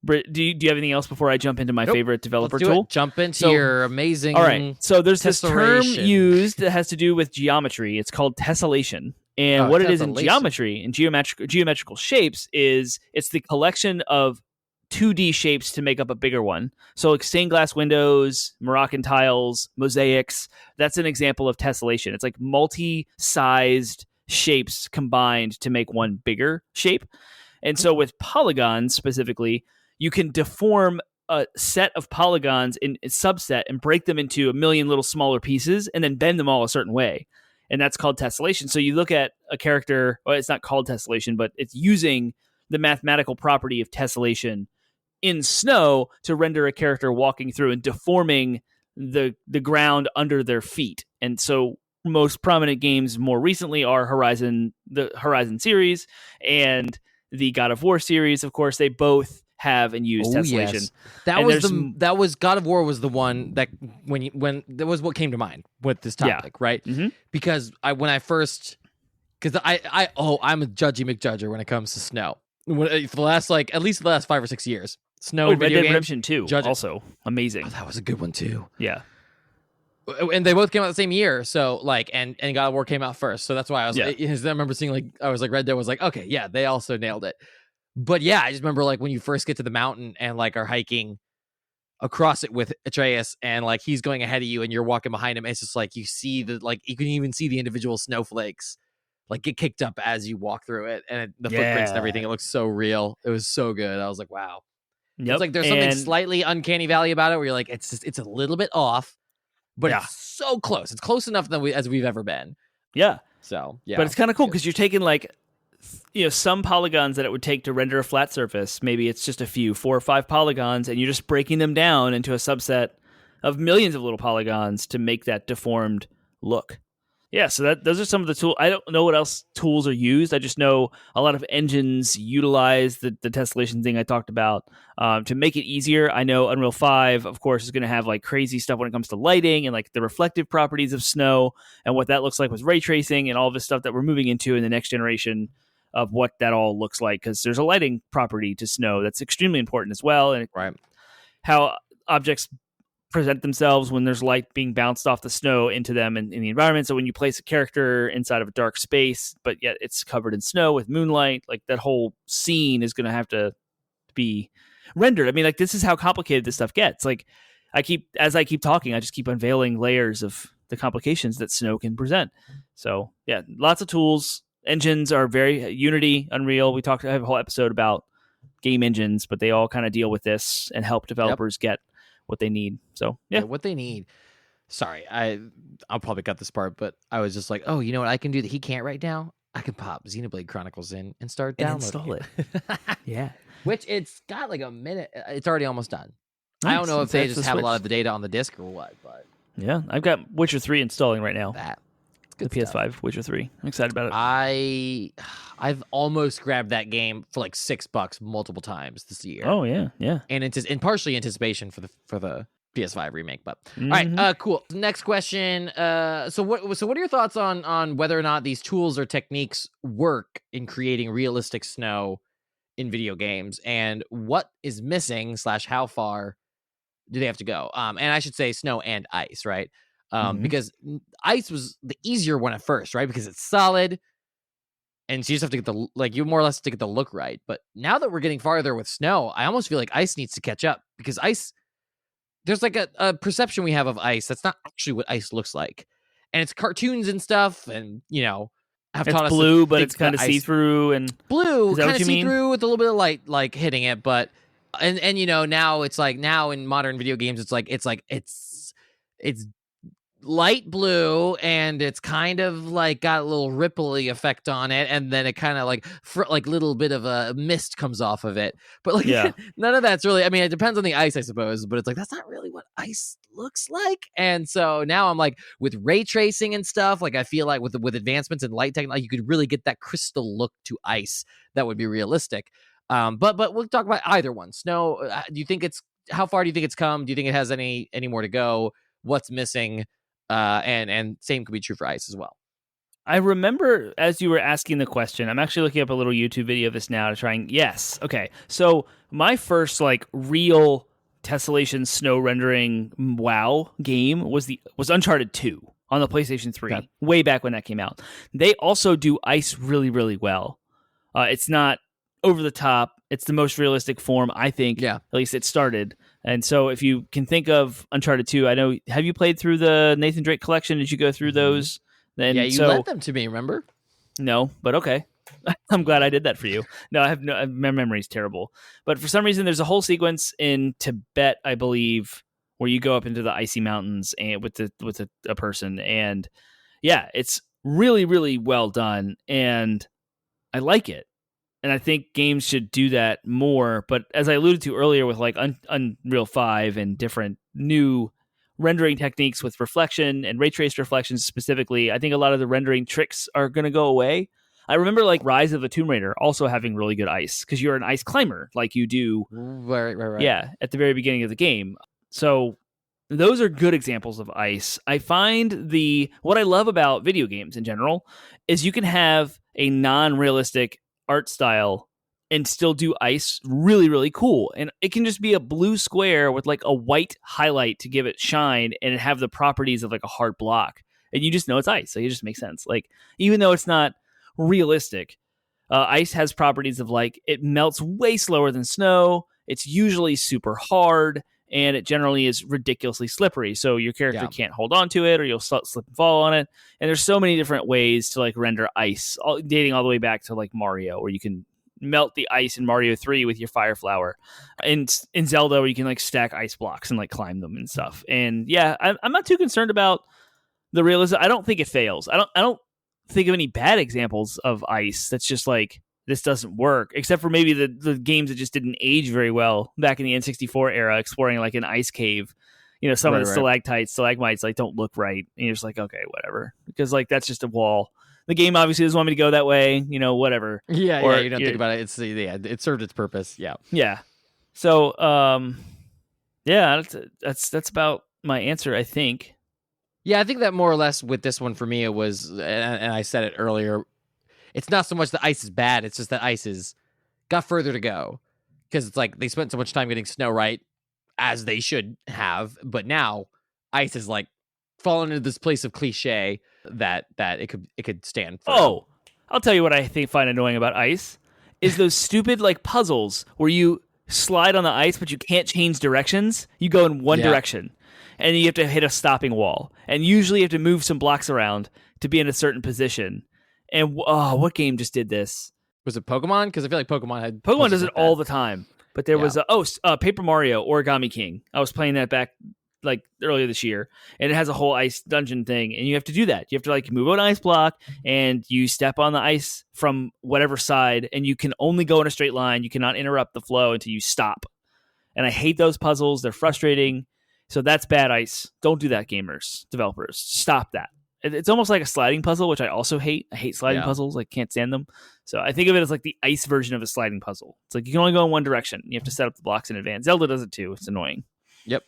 Britt, do you have anything else before I jump into my favorite developer tool? Jump into your amazing. All right. So there's this term used that has to do with geometry. It's called tessellation. And what it is in geometry and geometrical shapes is it's the collection of 2D shapes to make up a bigger one. So like stained glass windows, Moroccan tiles, mosaics. That's an example of tessellation. It's like multi-sized shapes combined to make one bigger shape. And so with polygons specifically, you can deform a set of polygons in a subset and break them into a million little smaller pieces and then bend them all a certain way. And that's called tessellation. So you look at a character, well, it's not called tessellation, but it's using the mathematical property of tessellation in snow to render a character walking through and deforming the ground under their feet. And so most prominent games more recently are the Horizon series and the God of War series. Of course, they both have and use tessellation. Yes. That was God of War was the one that when that was what came to mind with this topic, right? Mm-hmm. Because I'm a judgy McJudger when it comes to snow. For the last at least the last 5 or 6 years, snow. Red Dead Redemption 2, also amazing. Oh, that was a good one too. Yeah. And they both came out the same year, so and God of War came out first, so that's why I was. I remember seeing I was like Red Dead was like, okay, yeah, they also nailed it. But yeah, I just remember when you first get to the mountain and are hiking across it with Atreus, and he's going ahead of you and you're walking behind him. It's just you see you can even see the individual snowflakes get kicked up as you walk through it, and the footprints and everything. It looks so real. It was so good. I was like, wow. Yep. It's there's something slightly uncanny valley about it where you're it's a little bit off. But it's so close. It's close enough as we've ever been. Yeah. So, yeah. But it's kind of cool because you're taking some polygons that it would take to render a flat surface. Maybe it's just a few, 4 or 5 polygons, and you're just breaking them down into a subset of millions of little polygons to make that deformed look. Yeah, so those are some of the tools. I don't know what else tools are used. I just know a lot of engines utilize the tessellation thing I talked about to make it easier. I know Unreal 5, of course, is going to have crazy stuff when it comes to lighting and the reflective properties of snow and what that looks like with ray tracing and all this stuff that we're moving into in the next generation of what that all looks like, because there's a lighting property to snow that's extremely important as well, and how objects present themselves when there's light being bounced off the snow into them in the environment. So when you place a character inside of a dark space, but yet it's covered in snow with moonlight, that whole scene is going to have to be rendered. I mean, this is how complicated this stuff gets. As I keep talking, I just keep unveiling layers of the complications that snow can present. So yeah, lots of tools. Engines are very Unity, Unreal. I have a whole episode about game engines, but they all kind of deal with this and help developers get what they need. So yeah, what they need. Sorry, I'll probably cut this part, but I was just like, oh, you know what I can do that he can't right now? I can pop Xenoblade Chronicles in and start downloading install it. Yeah, which it's got a minute. It's already almost done. Nice. I don't know if they just have a lot of the data on the disc or what, but yeah, I've got Witcher 3 installing right now. The PS5 Witcher 3. I'm excited about it. I've almost grabbed that game for $6 multiple times this year. Oh yeah. And it's in partially anticipation for the PS5 remake. But all right, cool. Next question. So what are your thoughts on whether or not these tools or techniques work in creating realistic snow in video games, and what is missing / how far do they have to go? And I should say snow and ice, right? Mhm. Because ice was the easier one at first, right? Because it's solid, and so you just have to get you more or less have to get the look right. But now that we're getting farther with snow, I almost feel like ice needs to catch up, because ice, there's like a perception we have of ice that's not actually what ice looks like, and it's cartoons and stuff, and have It's taught us to blue, but it's think kind that of see ice through, and blue, is that kind what of you see mean? through with a little bit of light like hitting it, but and now it's like, now in modern video games it's light blue, and it's kind of like got a little ripply effect on it, and then it kind of like little bit of a mist comes off of it, but like Yeah. none of that's really, I mean, it depends on the ice, I suppose, but it's like that's not really what ice looks like. And so now I'm like, with ray tracing and stuff, like I feel like with advancements in light technology, you could really get that crystal look to ice that would be realistic. But we'll talk about either one. Snow, do you think it's, how far do you think it's come? Do you think it has any more to go? What's missing? And same could be true for ice as well. I remember as you were asking the question, I'm actually looking up a little YouTube video of this now to try and yes. Okay. So my first like real tessellation snow rendering WoW game was Uncharted 2 on the PlayStation 3, Okay. way back when that came out. They also do ice really, really well. It's not over the top. It's the most realistic form, I think. Yeah. At least it started. And so if you can think of Uncharted 2, I know, have you played through the Nathan Drake collection? Did you go through those? Then Yeah, you lent them to me, remember? No, but okay. I'm glad I did that for you. No, my memory's terrible. But for some reason, there's a whole sequence in Tibet, I believe, where you go up into the icy mountains and with a person, and yeah, it's really, really well done, and I like it. And I think games should do that more. But as I alluded to earlier with like Unreal 5 and different new rendering techniques with reflection and ray traced reflections specifically, I think a lot of the rendering tricks are going to go away. I remember like Rise of the Tomb Raider also having really good ice because you're an ice climber like you do. Right. Yeah, at the very beginning of the game. So those are good examples of ice. I find what I love about video games in general is you can have a non-realistic art style and still do ice really, really cool. And it can just be a blue square with like a white highlight to give it shine and have the properties of like a hard block. And you just know it's ice. So it just makes sense. Like, even though it's not realistic, ice has properties of like it melts way slower than snow. It's usually super hard, and it generally is ridiculously slippery. So your character can't hold on to it, or you'll slip and fall on it. And there's so many different ways to like render ice, dating all the way back to like Mario, where you can melt the ice in Mario 3 with your fire flower, and in Zelda where you can like stack ice blocks and like climb them and stuff. And yeah, I'm not too concerned about the realism. I don't think it fails. I don't think of any bad examples of ice that's just like, this doesn't work, except for maybe the games that just didn't age very well back in the N64 era, exploring like an ice cave. Some of the stalactites, stalagmites like don't look right, and you're just like, okay, whatever, because like that's just a wall. The game obviously doesn't want me to go that way, whatever. Yeah, you don't think about it. It served its purpose. Yeah. So, yeah, that's about my answer, I think. Yeah, I think that more or less with this one for me, it was, and I said it earlier, it's not so much that ice is bad, it's just that ice is got further to go, because it's like they spent so much time getting snow right, as they should have, but now ice is like fallen into this place of cliche that it could stand for. Oh, I'll tell you what I find annoying about ice is those stupid like puzzles where you slide on the ice but you can't change directions. You go in one direction and you have to hit a stopping wall, and usually you have to move some blocks around to be in a certain position. And what game just did this? Was it Pokemon? Because I feel like Pokemon does it all the time. But there was Paper Mario Origami King. I was playing that back like earlier this year, and it has a whole ice dungeon thing, and you have to do that. You have to like move an ice block, and you step on the ice from whatever side, and you can only go in a straight line. You cannot interrupt the flow until you stop. And I hate those puzzles. They're frustrating. So that's bad ice. Don't do that, gamers, developers. Stop that. It's almost like a sliding puzzle, which I also hate. I hate sliding puzzles. I can't stand them. So I think of it as like the ice version of a sliding puzzle. It's like you can only go in one direction. You have to set up the blocks in advance. Zelda does it too. It's annoying. Yep.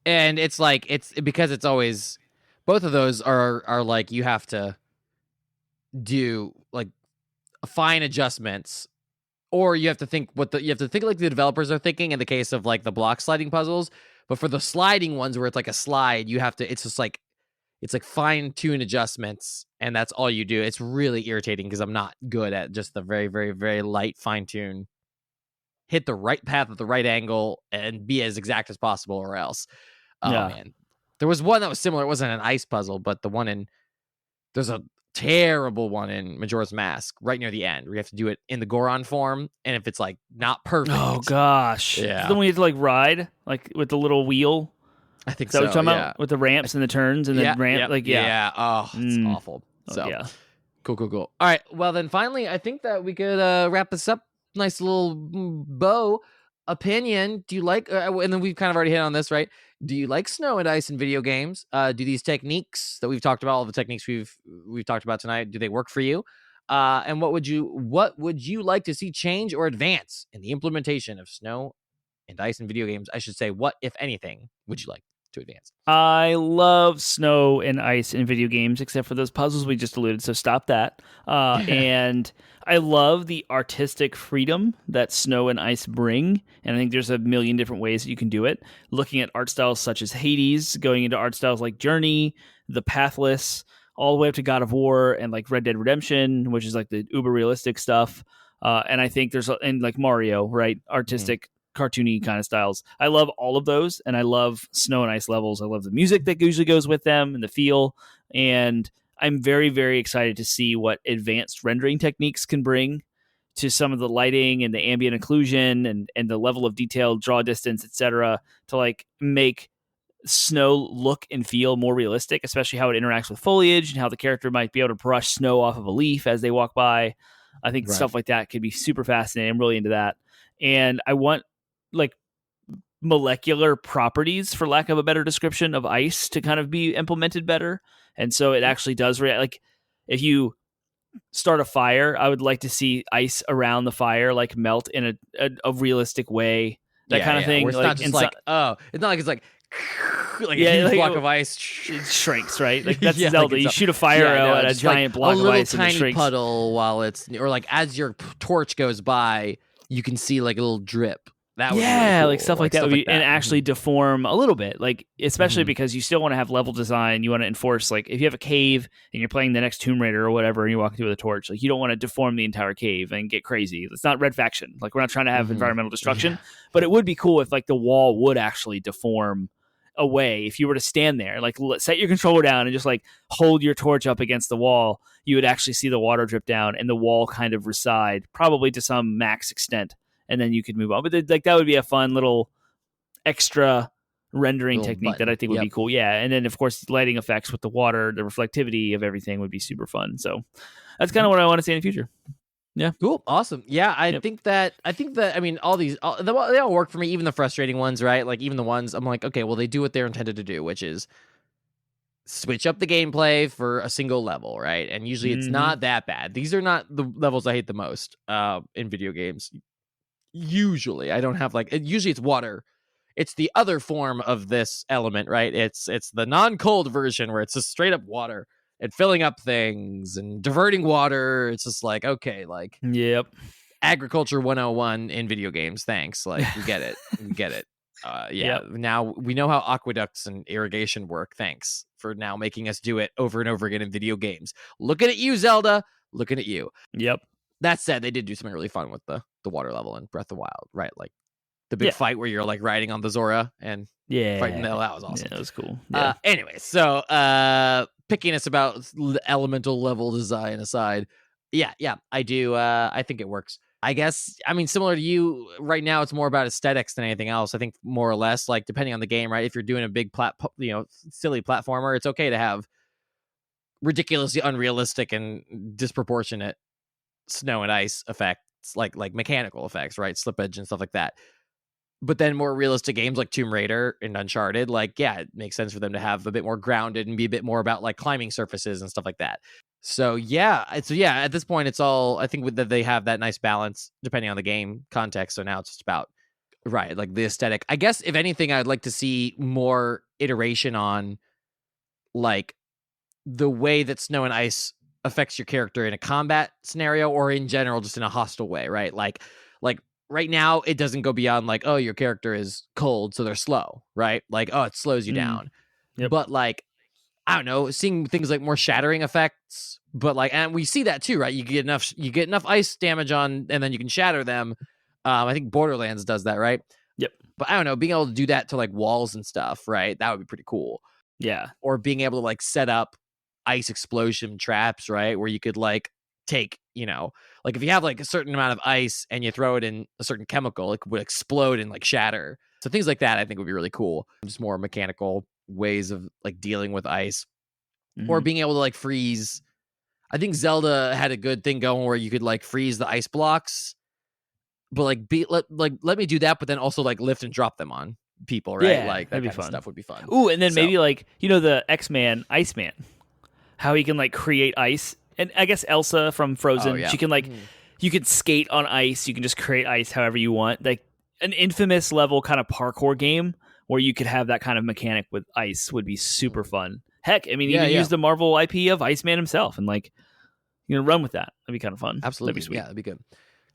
And it's like, it's because it's always, both of those are like, you have to do like fine adjustments, or you have to think like the developers are thinking in the case of like the block sliding puzzles. But for the sliding ones where it's like a slide, you have to. It's like fine tune adjustments, and that's all you do. It's really irritating because I'm not good at just the very, very, very light fine tune. Hit the right path at the right angle and be as exact as possible, or else. Oh man, there was one that was similar. It wasn't an ice puzzle, but there's a terrible one in Majora's Mask right near the end where you have to do it in the Goron form, and if it's like not perfect, oh gosh, yeah, then we have to like ride like with the little wheel. I think Is that so. what you're talking Yeah, about with the ramps and the turns and then ramp yeah. Oh, it's awful. So yeah. Cool. All right. Well, then finally, I think that we could wrap this up. Nice little bow opinion. Do you like, and then we've kind of already hit on this, right? Do you like snow and ice in video games? Do these techniques that we've talked about, all the techniques we've talked about tonight, do they work for you? And what would you like to see change or advance in the implementation of snow and ice in video games? I should say, what, if anything, would you like to advance? I love snow and ice in video games, except for those puzzles we just alluded. So stop that. And I love the artistic freedom that snow and ice bring. And I think there's a million different ways that you can do it. Looking at art styles such as Hades, going into art styles like Journey, The Pathless, all the way up to God of War and like Red Dead Redemption, which is like the uber realistic stuff. And I think and like Mario, right? Artistic, cartoony kind of styles. I love all of those, and I love snow and ice levels. I love the music that usually goes with them and the feel. And I'm very, very excited to see what advanced rendering techniques can bring to some of the lighting and the ambient occlusion and the level of detail, draw distance, etc., to like make snow look and feel more realistic, especially how it interacts with foliage and how the character might be able to brush snow off of a leaf as they walk by. I think stuff like that could be super fascinating. I'm really into that. And I want like molecular properties, for lack of a better description, of ice to kind of be implemented better. And so it actually does react. Like if you start a fire, I would like to see ice around the fire like melt in a realistic way. That kind of thing. Where it's like, not just like, it's not like it's like a huge block of ice. It shrinks, right? Like that's Zelda. Like you shoot a fire arrow at a giant block of ice, a little and it tiny shrinks. puddle while it's, or like as your torch goes by, you can see like a little drip. That would be really cool. Like stuff like that would be, and actually deform a little bit, like especially because you still want to have level design. You want to enforce, like if you have a cave and you're playing the next Tomb Raider or whatever, and you're walking through with a torch, like you don't want to deform the entire cave and get crazy. It's not Red Faction. Like we're not trying to have environmental destruction, but it would be cool if like the wall would actually deform away. If you were to stand there, like set your controller down and just like hold your torch up against the wall, you would actually see the water drip down and the wall kind of recede, probably to some max extent. And then you could move on. But like that would be a fun little extra rendering technique that I think would be cool. Yeah. And then of course lighting effects with the water, the reflectivity of everything would be super fun. So that's kind of what I want to see in the future. Yeah. Cool. Awesome. Yeah. I think that, I mean, they all work for me, even the frustrating ones, right? Like even the ones I'm like, okay, well, they do what they're intended to do, which is switch up the gameplay for a single level, right? And usually it's not that bad. These are not the levels I hate the most in video games. Usually I don't have usually it's water. It's the other form of this element, right? It's the non-cold version where it's just straight up water and filling up things and diverting water. It's just like, okay, like agriculture 101 in video games. Thanks. Like we get it. Now we know how aqueducts and irrigation work. Thanks for now making us do it over and over again in video games. Looking at you, Zelda. Looking at you. Yep. That said, they did do something really fun with the water level in Breath of the Wild, right? Like the big fight where you're like riding on the Zora and fighting that was awesome. Yeah, that was cool. Anyway, so pickiness about elemental level design aside, I do. I think it works. I guess, I mean, similar to you, right now it's more about aesthetics than anything else. I think more or less, like depending on the game, right? If you're doing a big silly platformer, it's okay to have ridiculously unrealistic and disproportionate snow and ice effects, like mechanical effects, right? Slippage and stuff like that. But then more realistic games like Tomb Raider and Uncharted, it makes sense for them to have a bit more grounded and be a bit more about like climbing surfaces and stuff like that. So at this point, it's all, I think that they have that nice balance depending on the game context. So now it's just about, right, like the aesthetic. I guess if anything, I'd like to see more iteration on like the way that snow and ice affects your character in a combat scenario or in general, just in a hostile way, right? Like right now it doesn't go beyond like, oh, your character is cold, so they're slow, right? Like, oh, it slows you down. Yep. But like, I don't know, seeing things like more shattering effects, but like, and we see that too, right? You get enough ice damage on, and then you can shatter them. I think Borderlands does that, right? Yep. But I don't know, being able to do that to like walls and stuff, right? That would be pretty cool. Yeah. Or being able to like set up ice explosion traps, right? Where you could like take, like if you have like a certain amount of ice and you throw it in a certain chemical, it would explode and like shatter. So things like that I think would be really cool. Just more mechanical ways of like dealing with ice. Or being able to like freeze. I think Zelda had a good thing going where you could like freeze the ice blocks, but like let me do that, but then also like lift and drop them on people, right? Yeah, like that that'd be kind fun. of stuff would be fun. Ooh, and then maybe like the X-Man, Iceman, how he can like create ice, and I guess Elsa from Frozen, she can like you can skate on ice, you can just create ice however you want, like an Infamous level kind of parkour game where you could have that kind of mechanic with ice would be super fun. Heck, I mean, even use the Marvel IP of Iceman himself and like run with that. That'd be kind of fun. Absolutely, that'd be sweet. Yeah, that'd be good.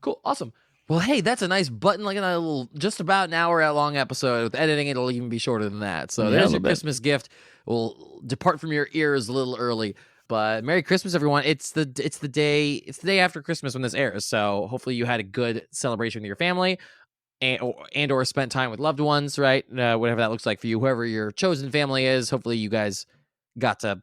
Cool, awesome. Well, hey, that's a nice button, like a little, just about an hour long episode. With editing, it'll even be shorter than that. So there's your Christmas gift. We'll depart from your ears a little early, but Merry Christmas, everyone! It's the day after Christmas when this airs. So hopefully you had a good celebration with your family, and or spent time with loved ones, right? Whatever that looks like for you, whoever your chosen family is. Hopefully you guys got to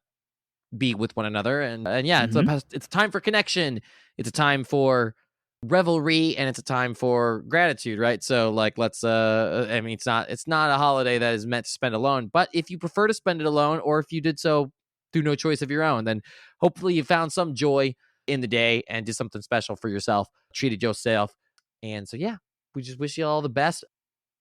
be with one another, and yeah, it's a time for connection. It's a time for revelry, and it's a time for gratitude, right? So like, let's I mean, it's not a holiday that is meant to spend alone, but if you prefer to spend it alone, or if you did so through no choice of your own, then hopefully you found some joy in the day and did something special for yourself, treated yourself. And so yeah, we just wish you all the best.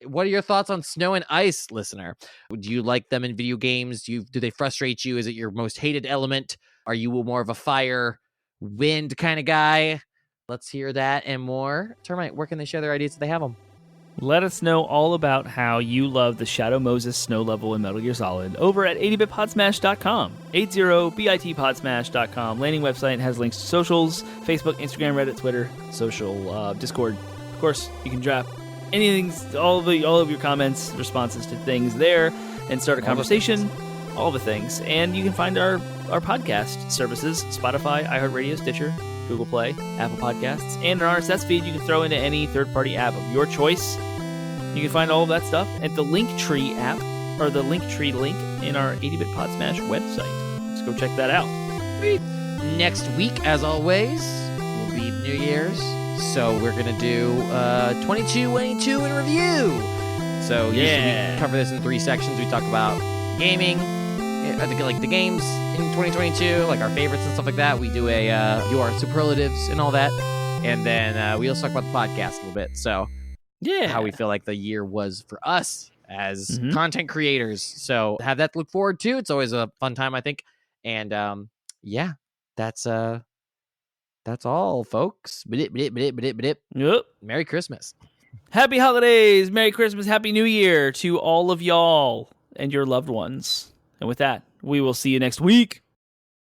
What are your thoughts on snow and ice, listener? Do you like them in video games? Do they frustrate you? Is it your most hated element? Are you more of a fire, wind kind of guy? Let's hear that and more. Termite, where can they share their ideas if they have them? Let us know all about how you love the Shadow Moses snow level in Metal Gear Solid over at 80bitpodsmash.com. 80bitpodsmash.com. Landing website has links to socials, Facebook, Instagram, Reddit, Twitter, social, Discord. Of course, you can drop anything, all of your comments, responses to things there, and start a conversation. All the things. And you can find our podcast services: Spotify, iHeartRadio, Stitcher, Google Play, Apple Podcasts, and an RSS feed you can throw into any third-party app of your choice. You can find all of that stuff at the Linktree app, or the Linktree link in our 80-Bit Podsmash website. Let's go check that out. Sweet. Next week, as always, will be New Year's. So we're going to do 22 in review. So usually we cover this in 3 sections. We talk about gaming, I think like the games in 2022, like our favorites and stuff like that. We do our superlatives and all that. And then we also talk about the podcast a little bit. So how we feel like the year was for us as content creators. So have that to look forward to. It's always a fun time, I think. And yeah, that's all, folks. Yep. Merry Christmas. Happy holidays. Merry Christmas. Happy New Year to all of y'all and your loved ones. And with that, we will see you next week.